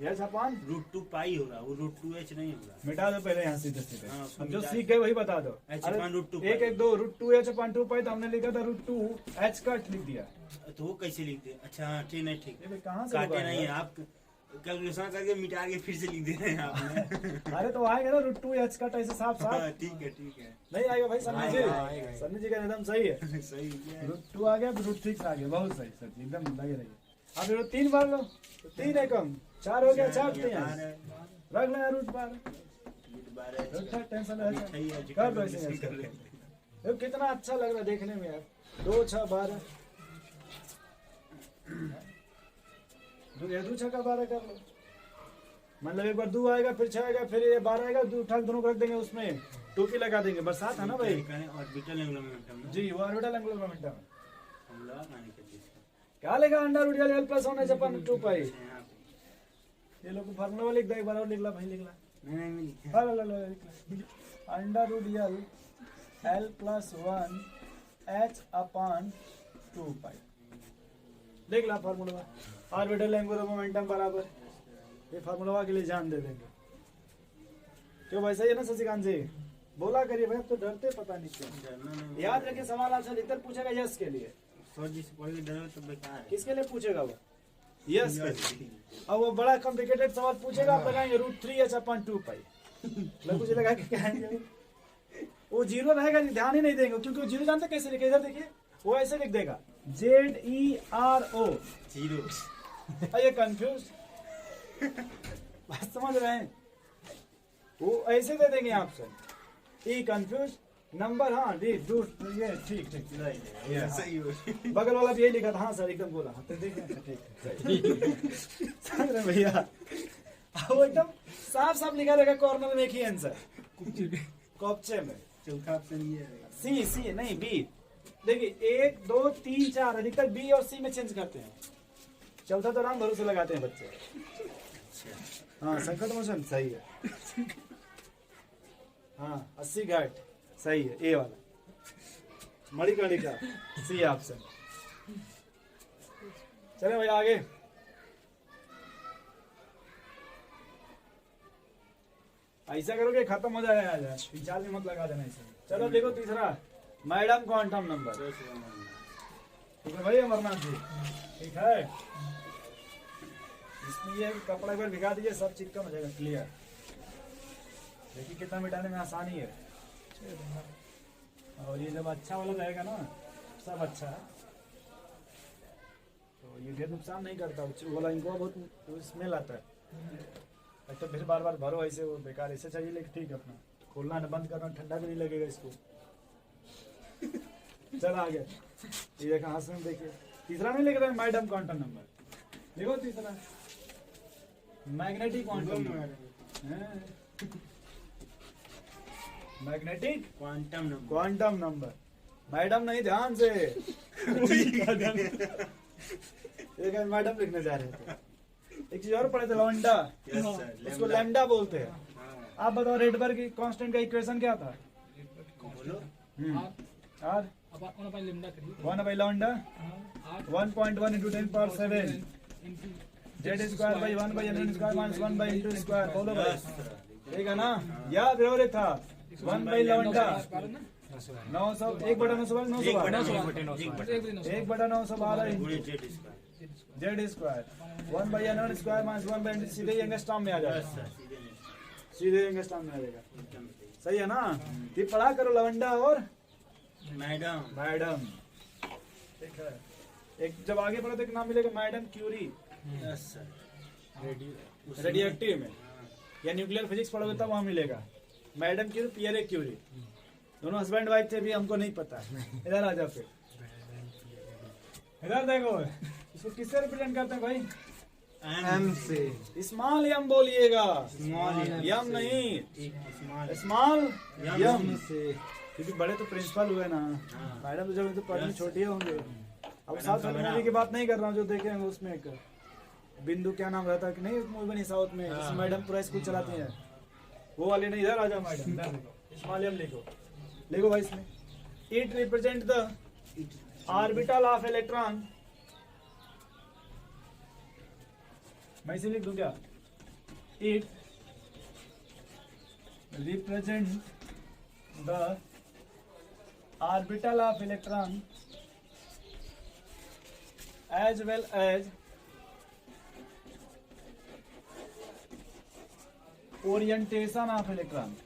ये जापान √2 पाई होगा, वो √2H नहीं होगा। मिटा दो पहले यहाँ सीधे सीधे। हाँ, उसको हम जो मिटा सीख गए वही बता दो। H अरे upon √2 एक पाई। एक दो √2 H upon 2 पाई, तो हमने लिखा था √2 H कट लिख दिया। तो वो कैसे लिख दे? अच्छा हाँ, ठीक नहीं ठीक। ये भाई कहाँ से काटे होगा नहीं है, यार? आप कैलकुलेशन करके मिटा के फिर से लिख दे रहे हैं आपने। अरे तो आएगा ना √2 H कट ऐसे साफ हाँ, साफ। ठीक है ठीक है। नहीं आएगा भाई सन्नी जी, आएगा। सन्नी जी का एकदम सही है। सही है। √2 आ गया, √6 आ गया, बहुत सही सर जी, एकदम लगे रहिए। अब ये 3 बार लो तो 3 है कम, 4 हो गया, 4 3 है, रख ले यार √12। टेंशन है, कर दो ऐसे ऐसे। देखो कितना अच्छा लग रहा है देखने में यार। 2 6 12, 2 6 का 12 कर लो। मतलब एक बार 2 आएगा, फिर 6 आएगा, फिर ये 12 आएगा, 2 उठा के दोनों को रख देंगे, उसमें टोपी लगा देंगे। बरसात है ना भाई ऑर्बिटल एंगुलर मोमेंटम ना? जी, वो ऑर्बिटल एंगुलर मोमेंटम है। हम लगा माने के लिए। क्या लेगा अंडर रूट एल प्लस होने जापान 2 पाई। यहाँ पे। ये लोग को फार्मूला लिख दे, एक बार और लिख ला भाई, लिख ला। नहीं नहीं लिखे। हाँ ला ला under root L plus 1 H upon 2 पाई, देख ला फार्मूला। ऑर्बिटल एंगुलर मोमेंटम बराबर, ये फार्मूला के लिए जान दे देंगे। क्यों वैसा ही है ना शशिकांत जी, बोला करिए भाई, अब तो डरते पता नहीं क्यों। डरना नहीं। याद रखिए सवाल आपसे अधिकतर पूछेगा यस के लिए। सर जी से पढ़ के डरो तो बेकार है। किसके लिए पूछेगा वो? यस के लिए। और वो बड़ा कॉम्प्लिकेटेड सवाल पूछेगा, आप लगाएंगे √3 H upon 2 पाई, कुछ लगा के क्या आएंगे वो जीरो रहेगा, ध्यान ही नहीं देंगे, क्योंकि वो जीरो जानते कैसे लिखे, इधर देखिए वो ऐसे लिख देगा ZERO। जीरो। ये कंफ्यूज बात समझ रहे हैं, वो ऐसे दे देंगे आपसे। ई कंफ्यूज नंबर, हाँ डी डू, ये ठीक ठीक ये सही हो। बगल वाला भी यही लिखा था। हाँ सर एकदम बोला, हाँ तो देखें ठीक समझ रहे भैया, वो एकदम साफ साफ लिखा रहेगा कॉर्नर में एक ही आंसर कॉप्चे में। चौथा ऑप्शन ये है। सी नहीं बी। देखिए 1 2 3 4 अधिकतर बी और सी में चेंज करते हैं, चौथा तो राम भरोसे लगाते हैं बच्चे। हाँ संकट मोचन सही है। हाँ 80 घाट सही है, ए वाला मणिकर्णिका सी ऑप्शन। चले भाई आगे। ऐसा करोगे खत्म हो जाएगा आज, रिचार्ज में मत लगा देना ऐसे। चलो देखो तीसरा, मैडम क्वांटम नंबर। ठीक है भाई अमरनाथ जी, ठीक है। इसमें ये कपड़ा एक बार भिगा दीजिए, सब चिकन हो जाएगा क्लियर। देखिए कितना मिटाने में आसानी है। और ये जब अच्छा वाला रहेगा ना, सब अच्छा है, तो ये ढेर नुकसान नहीं करता। वाला इनको बहुत स्मेल आता है, तो फिर बार बार भरो ऐसे, वो बेकार। ऐसे चाहिए लेकिन ठीक है, अपना खोलना है बंद करना, ठंडा भी नहीं लगेगा इसको। चल आगे, ये देखा हाथ में देखिए, तीसरा नहीं लिख रहा है मैडम क्वांटम नंबर। देखो तीसरा magnetic quantum number, magnetic quantum number. Madam नहीं, ध्यान से एक मैडम लिखने जा रहे थे। एक चीज और पढ़े थे, लैम्डा, उसको लैम्डा बोलते हैं। आप बताओ रेडबर्ग की कांस्टेंट का इक्वेशन क्या था? बोलो। R 1 by lambda 1.1 into 10 power 7 z square by 1 by n square minus 1 by into square। बोलो भाई, ठीक है ना? याद रहो रे था 1 by lambda 900 1/912 1/912 z square 1 by n square minus 1 by सीधे यंगस्टॉर्म में आ जाएगा, सीधे यंगस्टॉर्म में आ जाएगा। सही है ना? ये पढ़ा करो लवंडा और मैडम, ठीक है। एक जब आगे बढ़ो तो एक नाम मिलेगा मैडम क्यूरी, रेडियो एक्टिव में या न्यूक्लियर फिजिक्स पढ़ोगे तब वहां मिलेगा मैडम क्यूरी, पियरे क्यूरी। दोनों हस्बैंड वाइफ थे भी, हमको नहीं पता। इधर आ जाओ फिर, इधर देखो इसको किससे रिप्रेजेंट करते हैं भाई? एम से। स्मॉल यम बोलिएगा, यम नहीं, स्मॉल यम से, क्योंकि बड़े तो प्रिंसिपल हुए ना, मैडम तो जब तो पढ़ने छोटी होंगे। अब साउथ वाली मूवी की बात नहीं कर रहा हूँ, जो देखे हैं उसमें एक बिंदु क्या नाम रहता है कि नहीं, मूवी बनी साउथ में जिसमें मैडम पूरा स्कूल चलाती हैं, वो वाले नहीं, इधर आ जाओ मैडम, इधर लिखो, स्मॉल लिखो, लिखो भाई इसमें, it represent the orbital of electron, मैं इसे लिख दूं क्या, it represent the orbital of electron as well as orientation of electron,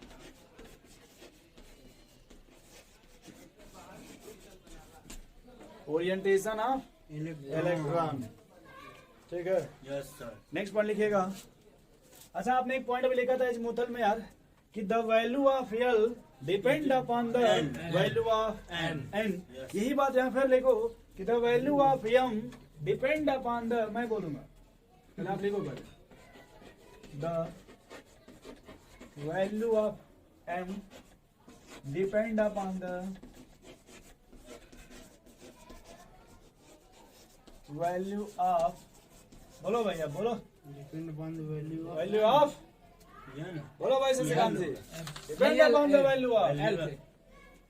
orientation of electron, ठीक है। Yes sir. नेक्स्ट पॉइंट लिखिएगा। अच्छा आपने एक पॉइंट अभी लिखा था मुतल में यार कि the value of L depend upon the value of N, यही बात यहाँ फिर लिखो कि the value of M depend upon the, मैं बोलूंगा पहले आप लिखो पहले, the value of M depend upon the value of, बोलो भैया बोलो, depend upon the value value of, N. बोलो भाई Shashikant ji, depend upon the value of,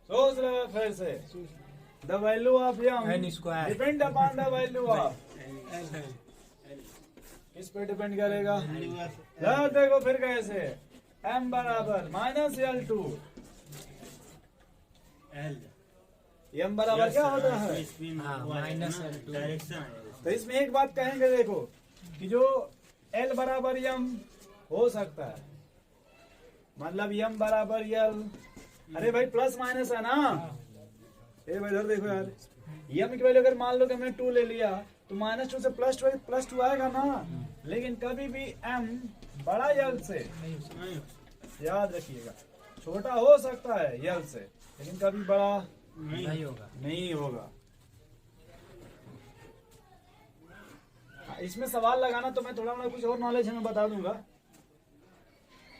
सोच रहे फिर से, the value of M N square. Depend upon the value of, किस पे डिपेंड करेगा, यार देखो फिर कैसे, m बराबर minus L two, L m बराबर क्या होता है, माइनस L2। डायरेक्शन। तो इसमें एक बात कहेंगे देखो कि जो l बराबर m हो सकता है, मतलब m बराबर l, अरे भाई प्लस माइनस है ना, ए भाई इधर देखो यार, m की वैल्यू अगर मान लो कि हमने 2 ले लिया तो -2 से +2 आएगा ना, लेकिन कभी भी m बड़ा l से, याद रखिएगा, छोटा हो सकता है l से लेकिन कभी बड़ा नहीं होगा। नहीं होगा। इसमें सवाल लगाना तो मैं थोड़ा मोड़ा कुछ और नॉलेज है मैं बता दूंगा,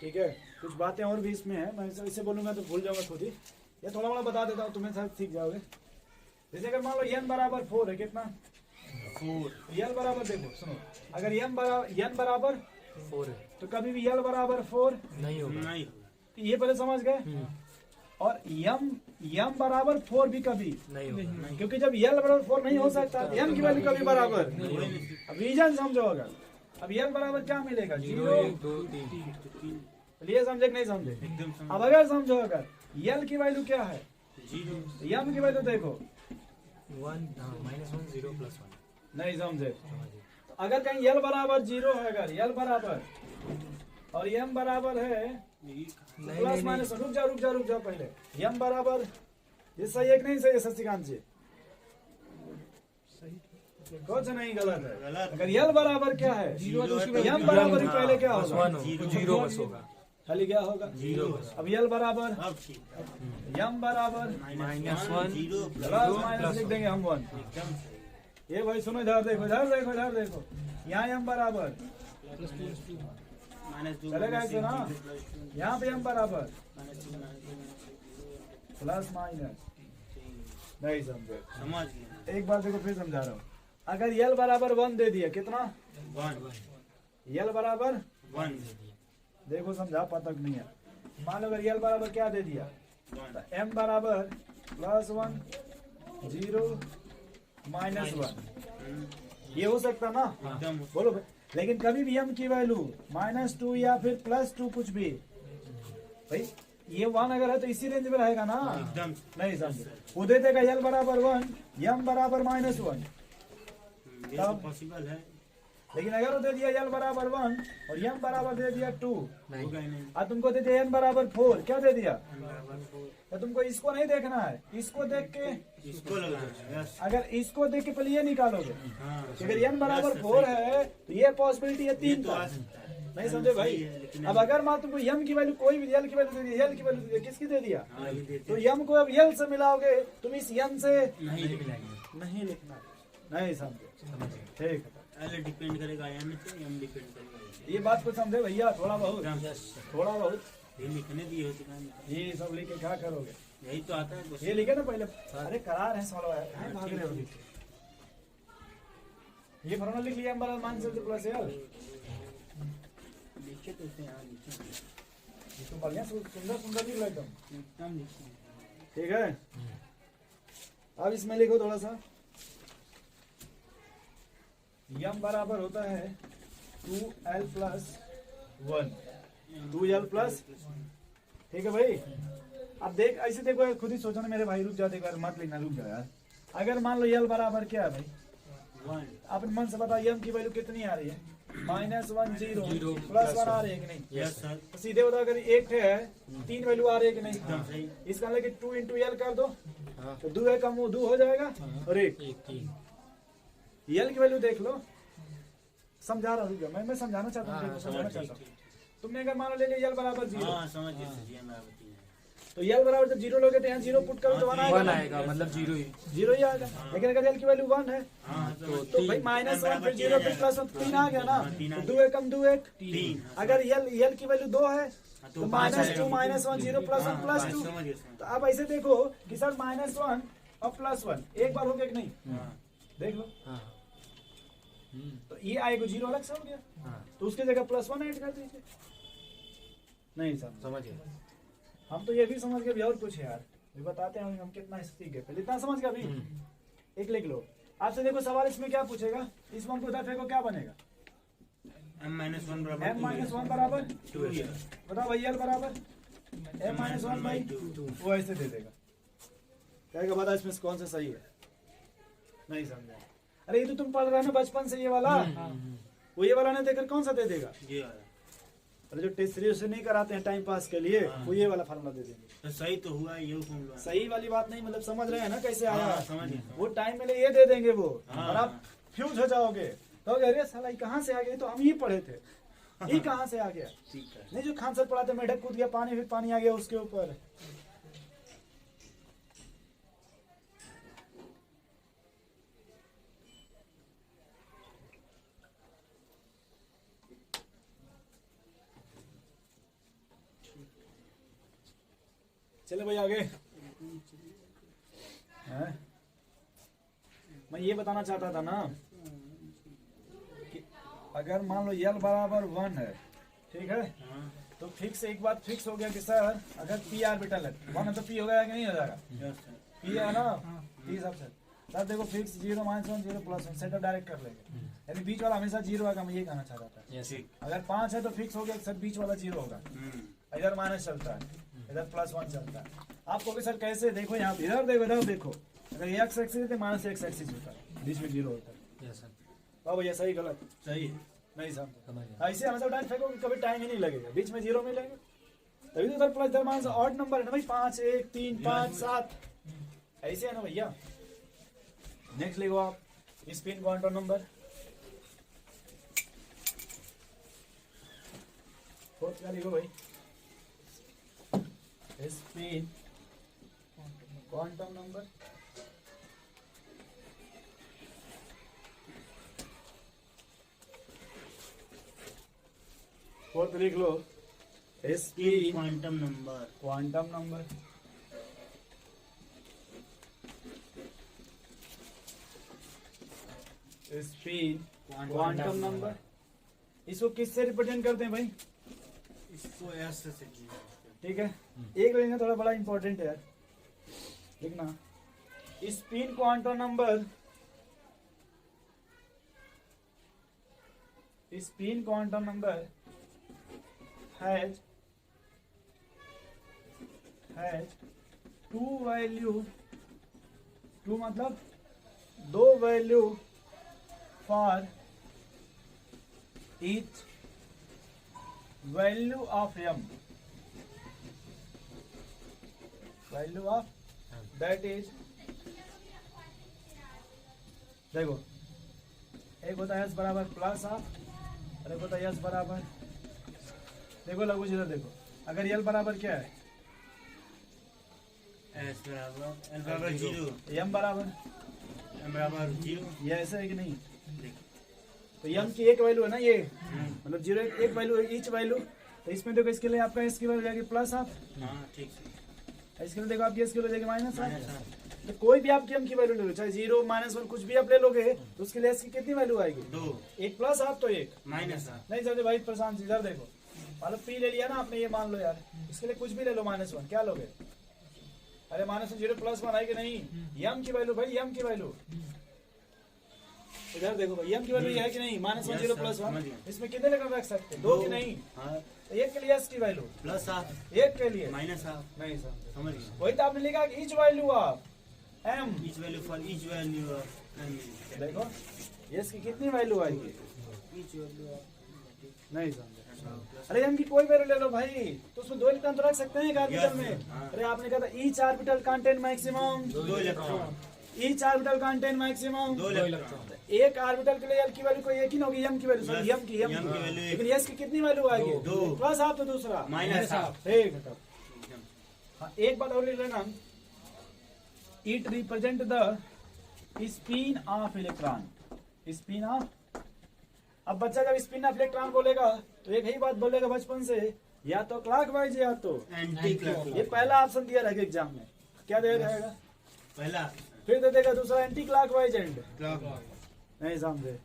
ठीक है, कुछ बातें और भी इसमें है, मैं इसे बोलूंगा तो भूल जाऊंगा खुद ही, ये थोड़ा मोड़ा बता देता हूँ, तुम्हें शायद सीख जाओगे। जैसे अगर मान लो n बराबर 4 है, कितना 4, l बराबर देखो सुनो, अगर n बराबर 4 है, तो कभी भी l बराबर 4 नहीं होगा। नहीं ये पहले समझ गए, और m बराबर 4 भी कभी नहीं होगा। क्योंकि जब l बराबर 4 नहीं हो सकता तो m की वैल्यू कभी बराबर, अब रीजन समझो, अगर अब l बराबर क्या मिलेगा 0, 1 2 3 ये समझे कि नहीं समझे, एकदम समझ। अब अगर समझो अगर l की वैल्यू क्या है, जीरो m की वैल्यू देखो, 1 -1 0 +1, नहीं समझे, तो अगर कहीं l बराबर 0 है, अगर l बराबर और m बराबर है प्लस माइनस, रुक जाओ पहले, m बराबर, ये सही है कि नहीं सही है शशिकांत जी, कुछ नहीं गलत है, गलत। अगर l बराबर क्या है, m बराबर ही पहले क्या होगा, 0 बस होगा। खाली क्या होगा, 0 बस। अब l बराबर अब ठीक है। m बराबर -1 जीरो प्लस माइनस लिख देंगे हम 1, एकदम सही। ये भाई सुनो, इधर देखो, यहाँ m बराबर, -2 चलेगा ऐसे ना, यहाँ पे m बराबर प्लस माइनस, नहीं समझे, समझ गए। एक बार देखो फिर समझा रहा हूँ, अगर l बराबर 1 दे दिया, कितना 1 l बराबर, 1 देखो समझा पता नहीं है, मान लो अगर l बराबर क्या दे दिया, 1 तो m बराबर +1 0 -1, ये हो सकता ना, एकदम बोलो भाई, लेकिन कभी भी m की वैल्यू -2 या फिर +2 कुछ भी, भाई ये 1 अगर है तो इसी रेंज में रहेगा ना, एकदम नहीं समझे, वो दे देगा l बराबर 1 m बराबर -1, ये तो पॉसिबल है। लेकिन अगर वो दे दिया l बराबर 1 और m बराबर दे दिया 2, होगा ही नहीं। और तुमको दे दिया n बराबर 4, क्या दे दिया, तो तुमको इसको नहीं देखना है, इसको देख के, इसको लगाना है। यस। अगर इसको देख के पहले ये निकालोगे, हाँ कि अगर n बराबर 4 है तो ये पॉसिबिलिटी है ये 3 तो का, आ सकता है। नहीं समझे भाई। सही है, लेकिन अब अगर मान तुमको m की वैल्यू, कोई भी l की वैल्यू दे दी, l की वैल्यू दे दी, किसकी दे दिया, हाँ, ये देते तो m को अब l से मिलाओगे, तुम इस m से नहीं नहीं लिखना, नहीं समझे, ठीक है, एल डिपेंड करेगा एम से, एम डिपेंड करेगा ये बात को समझे भैया, थोड़ा बहुत, एकदम। थोड़ा बहुत, ये लिखने दिए होते हैं, ये सब लिख के क्या करोगे, यही तो आता है ये लिखे ना पहले, अरे करार है सवाल, भाग रहे हो, ये फॉर्मूला लिख लिया, m बराबर माइनस एल प्लस एल। लिखे तो थे, हाँ लिखे ये तो बढ़िया सुंदर सुंदर लिख रहा एकदम, एकदम लिखे। ठीक है। अब इसमें लिखो थोड़ा सा, m बराबर होता है 2l प्लस 1, 2l प्लस, ठीक है भाई। अब देख ऐसे देखो, खुद ही सोचो ना मेरे भाई, रुक जा, देखो यार मत लिखना, रुक जा यार। अगर मान लो l बराबर क्या है भाई, 1 अपने मन से बताओ m की वैल्यू कितनी आ रही है, -1 0 प्लस 1 आ रही है कि नहीं? यस सर, तो सीधे बताओ, अगर एक है 3 वैल्यू आ रही है कि नहीं? एकदम सही। इसका मतलब कि 2 इंटू एल कर दो, हाँ। तो 2 है कम वो 2 हो जाएगा, और एक एक तीन। एल की वैल्यू देख लो, समझा रहा हूँ मैं समझाना चाहता हूँ, हाँ, देखो, समझाना ठीक, चाहता हूँ। तुमने अगर मान लो ले लिया एल बराबर 0, हाँ समझ गए सर, ये मैं बताइए। तो एल बराबर जब 0 लोगे तो यहाँ 0 पुट करो तो 1 वन आएगा, आएगा, मतलब जीरो ही। 0 ही आएगा। लेकिन अगर एल की वैल्यू 1 है हाँ तो भाई -1 फिर 0 फिर प्लस 3 आ गया ना, तो 2 है कम 2 1। 3। अगर एल की वैल्यू 2 है तो -2 -1 0 प्लस 1 प्लस 2। समझ गए तो अब ऐसे देखो कि सर -1 और +1 एक बार हो गया कि नहीं, हाँ देख लो। हाँ। तो ये आएगा 0 अलग से हो गया, हाँ, तो उसकी जगह +1 ऐड कर दीजिए। नहीं समझ, समझ गए। हम तो ये भी समझ गए, अभी और कुछ है यार, ये बताते हैं हम कितना सीख गए। पहले इतना समझ गए, अभी एक लिख लो। आपसे देखो सवाल इसमें क्या पूछेगा, इस वन को उधर फेंको, क्या बनेगा? m-1 बराबर m -1 बराबर 2 है। बताओ भाई, l बराबर m -1 बाई 2, वो ऐसे दे देगा। कहेगा बता इसमें कौन सा सही है, नहीं समझा? अरे ये तो तुम पढ़ रहे हो ना बचपन से, ये वाला, वो ये वाला नहीं देकर कौन सा दे देगा? ये वाला। अरे जो टेस्ट सीरीज से नहीं कराते हैं टाइम पास के लिए, वो ये वाला फार्मूला दे देंगे। तो सही तो हुआ, ये फॉर्मूला सही वाली बात नहीं, मतलब समझ रहे हैं ना कैसे आया? हाँ, समझ गए। वो टाइम में ये दे देंगे वो, हाँ। और आप फ्यूज हो जाओगे, तो अरे साला ये कहाँ से आ गया, तो हम ही पढ़े थे, ये कहाँ से आ गया? ठीक है। नहीं जो खान सर पढ़ाते, मेढक कूद गया पानी, फिर पानी आ गया उसके ऊपर। चले भाई आगे। हैं? मैं ये बताना चाहता था ना कि अगर मान लो यल बराबर 1 है, ठीक है, हाँ तो फिक्स एक बात फिक्स हो गया कि सर अगर पी ऑर्बिटल है 1 है तो पी हो गया कि नहीं हो जाएगा? Yes sir. पी है ना, पी सबसे सर देखो फिक्स 0 -1 0 +1 सेटअप डायरेक्ट कर लेंगे, यानी बीच वाला हमेशा 0 आएगा। मैं ये कहना चाह रहा था, ठीक। अगर 5 है तो फिक्स हो गया सर बीच वाला 0 होगा, इधर माइनस चलता है, इधर +1 चलता है। आपको भी सर कैसे देखो, यहाँ इधर देखो, इधर देखो, अगर x एक्सिस है तो -x एक्सिस होता है, बीच में 0 होता है। यस सर, अब भैया सही गलत सही है। नहीं समझे? समझ गए। ऐसे हमेशा डायरेक्ट फेंकोगे कभी टाइम ही नहीं लगेगा, बीच में 0 मिलेगा, तभी तो उधर प्लस इधर माइनस ऑड नंबर है ना भाई, 5 1 3 5 7 ऐसे है ना भैया। नेक्स्ट लिखो आप स्पिन क्वांटम नंबर, फोर्थ का लिखो भाई स्पिन क्वांटम नंबर। फोर्थ लिख लो spin quantum number. Quantum number. Spin quantum number, इसको किससे रिप्रेजेंट करते हैं भाई? इसको एस से ठीक है, एक लेना थोड़ा बड़ा इंपॉर्टेंट है यार, लिखना spin quantum number, spin quantum number has two value, two मतलब 2 value for each value of m, value of that is, देखो एक होता है s बराबर प्लस ऑफ, और एक होता है s बराबर, देखो लघु इधर देखो, अगर l बराबर क्या है, एस बराबर एल बराबर 0, m बराबर, एम बराबर 0। ये ऐसा है कि नहीं? देखो तो m की एक वैल्यू है ना ये, मतलब 0 एक वैल्यू है ईच वैल्यू, तो इसमें देखो इसके लिए आपका s की वैल्यू जाएगी प्लस ऑफ, हाँ ठीक है। इसके लिए देखो आपकी s की वैल्यू जाएगी माइनस ऑफ, माइनस तो कोई भी आप m की वैल्यू ले लो, चाहे 0 -1 कुछ भी आप ले लोगे तो उसके लिए s की कितनी वैल्यू आएगी? 2 एक प्लस हाफ तो एक माइनस हाफ। नहीं समझे भाई प्रशांत इधर देखो, मतलब p ले लिया ना आपने, ये मान लो यार, इसके लिए कुछ भी ले लो -1, क्या लोगे? अरे -1 0 +1 है कि नहीं? m की वैल्यू भाई, m की वैल्यू इधर देखो भाई, m की वैल्यू ये है कि नहीं? -1 0 +1, इसमें कितने लेकर रख सकते हैं? 2 की नहीं, हाँ एक के लिए s की वैल्यू, प्लस हाफ एक के लिए माइनस हाफ। नहीं समझे, समझ गए? वही तो आपने लिखा कि each value of m, each value for each value देखो s की कितनी वैल्यू आएगी? ईच वैल्यू नहीं समझे। अरे m की कोई वैल्यू ले लो भाई, तो उसमें 2 इलेक्ट्रॉन तो रख सकते हैं एक ऑर्बिटल में। हाँ। अरे आपने कहा था each orbital contain maximum, 2 electron, each orbital contain maximum 2 electron. एक ऑर्बिटल के लिए l की वैल्यू कोई एक ही ना होगी, m की वैल्यू सॉरी m की M की वैल्यू एक। लेकिन s की कितनी वैल्यू आएगी? 2 प्लस हाफ तो दूसरा माइनस हाफ। ठीक है तब। हाँ, एक बात और ले लेना, it represent the spin off electron, spin off. अब बच्चा जब स्पिन ऑफ इलेक्ट्रॉन बोलेगा तो एक ही बात बोलेगा बचपन से, या तो क्लॉकवाइज या तो एंटी ये क्लॉकवाइज। पहला ऑप्शन दिया रहेगा एग्जाम में, क्या दे रहेगा? पहला फिर दे देगा दूसरा एंटी क्लॉकवाइज एंड, क्लॉकवाइज। नहीं समझे?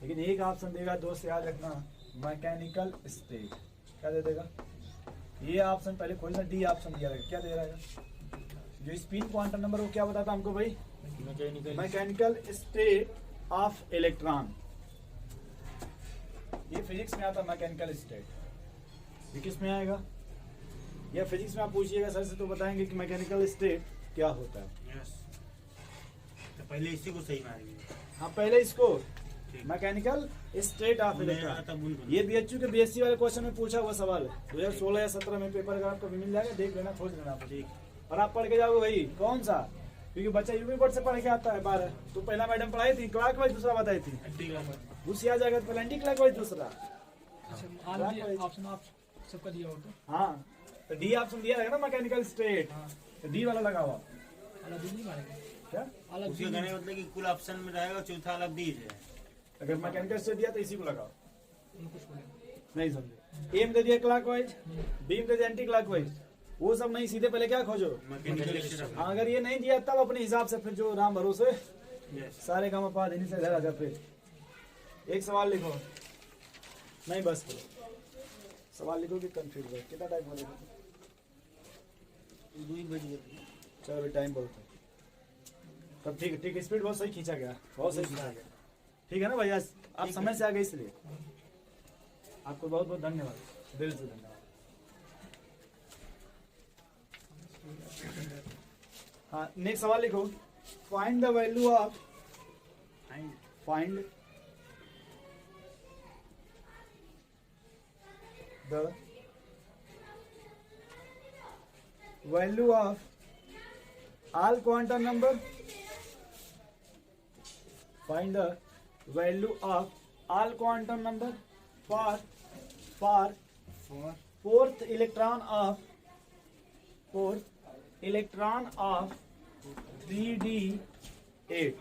लेकिन एक ऑप्शन देगा दोस्त, याद रखना, मैकेनिकल स्टेट, क्या दे देगा? ये ऑप्शन पहले खोलना, डी ऑप्शन दिया रहेगा, क्या दे रहेगा? जो स्पिन क्वांटम नंबर वो क्या बताता हमको भाई? Mechanical state of electron. ये फिजिक्स में आता है मैकेनिकल स्टेट, ये किस में आएगा? या फिजिक्स में आप पूछिएगा सर से तो बताएंगे कि मैकेनिकल स्टेट क्या होता है। यस, तो पहले इसी को सही मारेंगे। हाँ पहले इसको ठीक। मैकेनिकल स्टेट ऑफ इलेक्ट्रॉन, ये बीएचयू के बीएससी वाले क्वेश्चन में पूछा हुआ सवाल है 2016 या 17 में, पेपर अगर आपको मिल जाएगा देख लेना, खोज लेना आप। ठीक। और आप पढ़ के जाओगे भाई कौन सा, क्योंकि बच्चा यूपी बोर्ड से पढ़ के आता है 12, तो पहला मैडम पढ़ाई थी क्लॉकवाइज, दूसरा बताई थी एंटी क्लॉकवाइज। उससे आ जाएगा तो पहले एंटी क्लॉकवाइज दूसरा। ऑप्शन आप सबका दिया हो तो हाँ तो डी ऑप्शन दिया रहेगा ना मैकेनिकल स्टेट, तो डी वाला लगा हुआ अलग नहीं मारेंगे, क्या? अलग उसके कहने का मतलब कि कुल ऑप्शन में रहेगा, चौथा अलग दीज है। अगर मैकेनिकल स्टेट दिया तो इसी को लगाओ, कुछ बोलेंगे। नहीं समझे? एम दे दिया क्लॉकवाइज, बीम दे दिया एंटी क्लॉकवाइज, वो सब नहीं, सीधे पहले क्या खोजो? Mechanical state. हाँ, अगर ये नहीं दिया तब अपने हिसाब से फिर जो राम भरोसे यस। सारे काम पा देने से घर फिर एक सवाल लिखो, नहीं बस करो सवाल लिखो कि कंफ्यूज हो, कितना टाइम हो गया? 2 बज गए। चलो अभी टाइम बहुत है, तब ठीक है, ठीक है, स्पीड बहुत सही खींचा गया, बहुत सही खींचा गया, ठीक है ना भैया? आप समय से आ गए इसलिए आपको बहुत बहुत धन्यवाद, दिल से धन्यवाद। हाँ नेक्स्ट सवाल लिखो, find the value of, find the value of all quantum number, find the value of all quantum number for fourth electron of 3d8।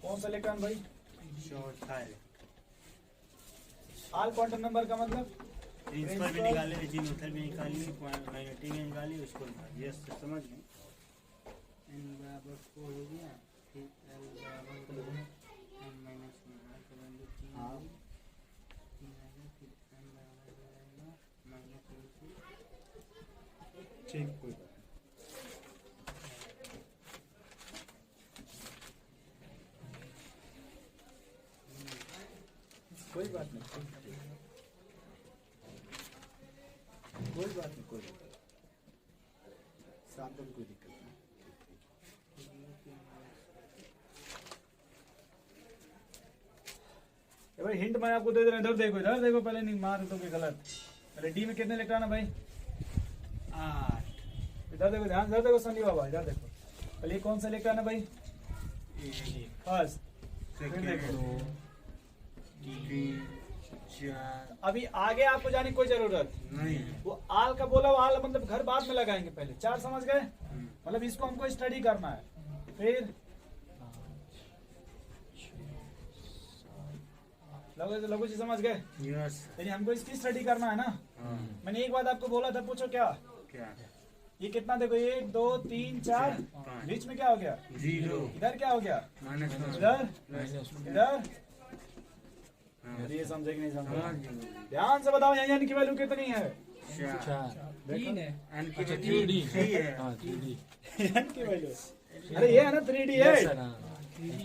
कौन सा इलेक्ट्रॉन भाई? शॉर्ट है। ऑल क्वांटम नंबर का मतलब प्रिंसिपल भी निकाले, जीनोथल भी निकाली, मैग्नेटिक भी निकाली, उसको यस समझ गए। n बराबर 4 हो गया, फिर l बराबर n माइनस 1 का वैल्यू 3 हाँ। फिर n बराबर जाएगा -1 ठीक, कोई बात नहीं, कोई बात नहीं, कोई बात नहीं, कोई बात नहीं, साथ में कोई दिक्कत नहीं। भाई हिंट मैं आपको दे दे रहा हूं, इधर देखो पहले, नहीं मार तो कोई गलत। पहले डी में कितने इलेक्ट्रॉन है भाई? 8। इधर देखो, ध्यान इधर देखो सनी बाबा, इधर देखो पहले ये कौन सा इलेक्ट्रॉन है भाई? फर्स्ट, फिर देखो 3 4 अभी आगे आपको जाने की कोई जरूरत नहीं। वो आल का बोला, वो आल मतलब घर बाद में लगाएंगे, पहले 4 समझ गए, मतलब इसको हमको स्टडी करना है। फिर लोगों जी समझ गए, यस। यानी हमको इसकी स्टडी करना है ना। मैंने एक बात आपको बोला था, पूछो क्या? क्या? ये कितना देखो 1 2 3 4 बीच में क्या हो गया 0 इधर क्या हो गया माइनस इधर इधर ये समझे कि नहीं समझे ध्यान से बताओ यहाँ n की वैल्यू कितनी है 3 है एन की अच्छा, वैल्यू 3D 3 है n की वैल्यू अरे ये है ना 3D है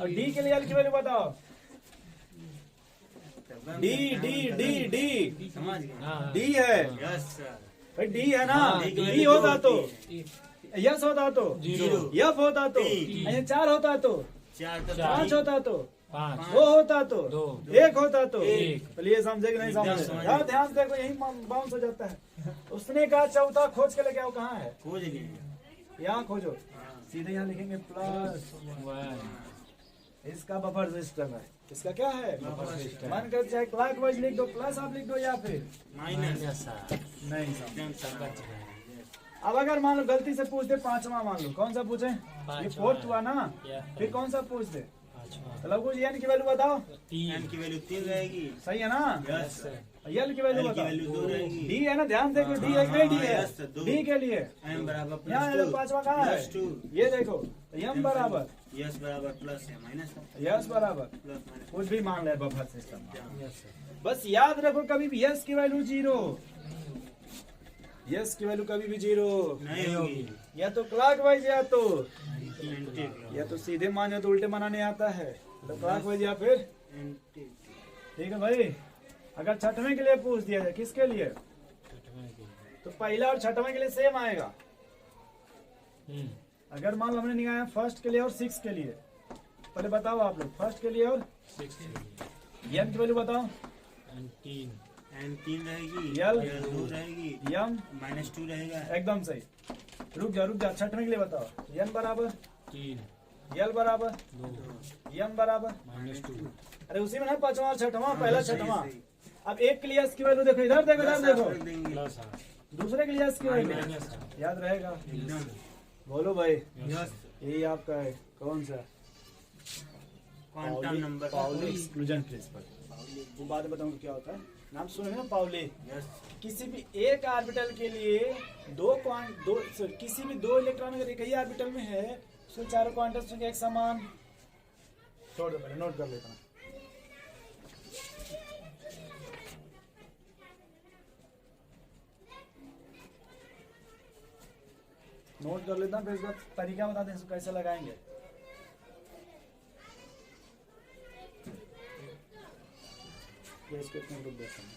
और d के लिए l की वैल्यू बताओ d d d d समझ गए d है यस सर भाई d है ना हाँ, d होता तो यस होता तो 0 यफ होता तो तीन। यहाँ 4 होता तो 4 तो 5 होता तो 5 2 होता तो दो। 1 होता तो एक। चलिए समझे कि नहीं एकदम समझे समझ यार गए। ध्यान से देखो यही बाउंस हो जाता है उसने कहा चौथा खोज के लेके आओ कहाँ है खोज लिए यहाँ खोजो हाँ। सीधे यहाँ लिखेंगे प्लस 1 इसका बफर सिस्टम है इसका क्या है बफर सिस्टम। मन कर चाहे क्लॉकवाइज लिख दो प्लस आप लिख दो या फिर माइनस नहीं समझे एकदम समझ अब अगर मान लो गलती से पूछ दे पांचवा मान लो कौन सा पूछे ये पांचवा। फोर्थ हुआ ना फिर कौन सा पूछ दे तो लगभग एन की वैल्यू बताओ एन की वैल्यू 3 रहेगी सही है ना यस यल की वैल्यू L की बताओ वैल्यू 2 रहेगी डी है ना ध्यान देखो डी है कि नहीं डी है yes, दो। डी के लिए एम बराबर यहाँ प्लस 2 पांचवा कहाँ है प्लस 2 ये देखो यम बराबर यस बराबर प्लस है माइनस है यस बराबर प्लस माइनस कुछ भी मान ले बफर सिस्टम यस बस याद रखो कभी भी यस की वैल्यू 0 यस की वैल्यू कभी भी 0 नहीं होगी या तो क्लॉकवाइज या तो एंटी या तो सीधे मान या तो उल्टे मनाने आता है तो क्लॉकवाइज या फिर एंटी ठीक है भाई अगर छठवें के लिए पूछ दिया जाए किसके लिए तो पहला और छठवें के लिए सेम आएगा अगर मान लो हमने निकाला फर्स्ट के लिए और 6 के लिए पहले बताओ आप लोग फर्स्ट के लिए और यम की वैल्यू बताओ एन 3 रहेगी यल 2 रहेगी यम माइनस 2 रहेगा एकदम सही रुक जा छठवें के लिए बताओ यम बराबर यल बराबर यम बराबर अरे उसी में ना पांचवा और छठवां पहला छठवां अब एक के लिए इसकी वैल्यू देखो इधर देखो इधर देखो देंगे दूसरे के लिए इसकी वैल्यू याद रहेगा एकदम बोलो भाई यस यही आपका है कौन सा quantum number Pauli exclusion principle वो बाद में बताऊंगा क्या होता है नाम सुने ना पाउली यस किसी भी एक ऑर्बिटल के लिए किसी भी दो इलेक्ट्रॉन अगर एक ही ऑर्बिटल में है उसके चारों क्वांटम्स के एक समान छोड़ दो पहले नोट कर लेता हूँ नोट कर लेता हूँ फिर इसका तरीका बताते हैं इसको कैसे लगाएंगे इसको इतना रुक देता हूँ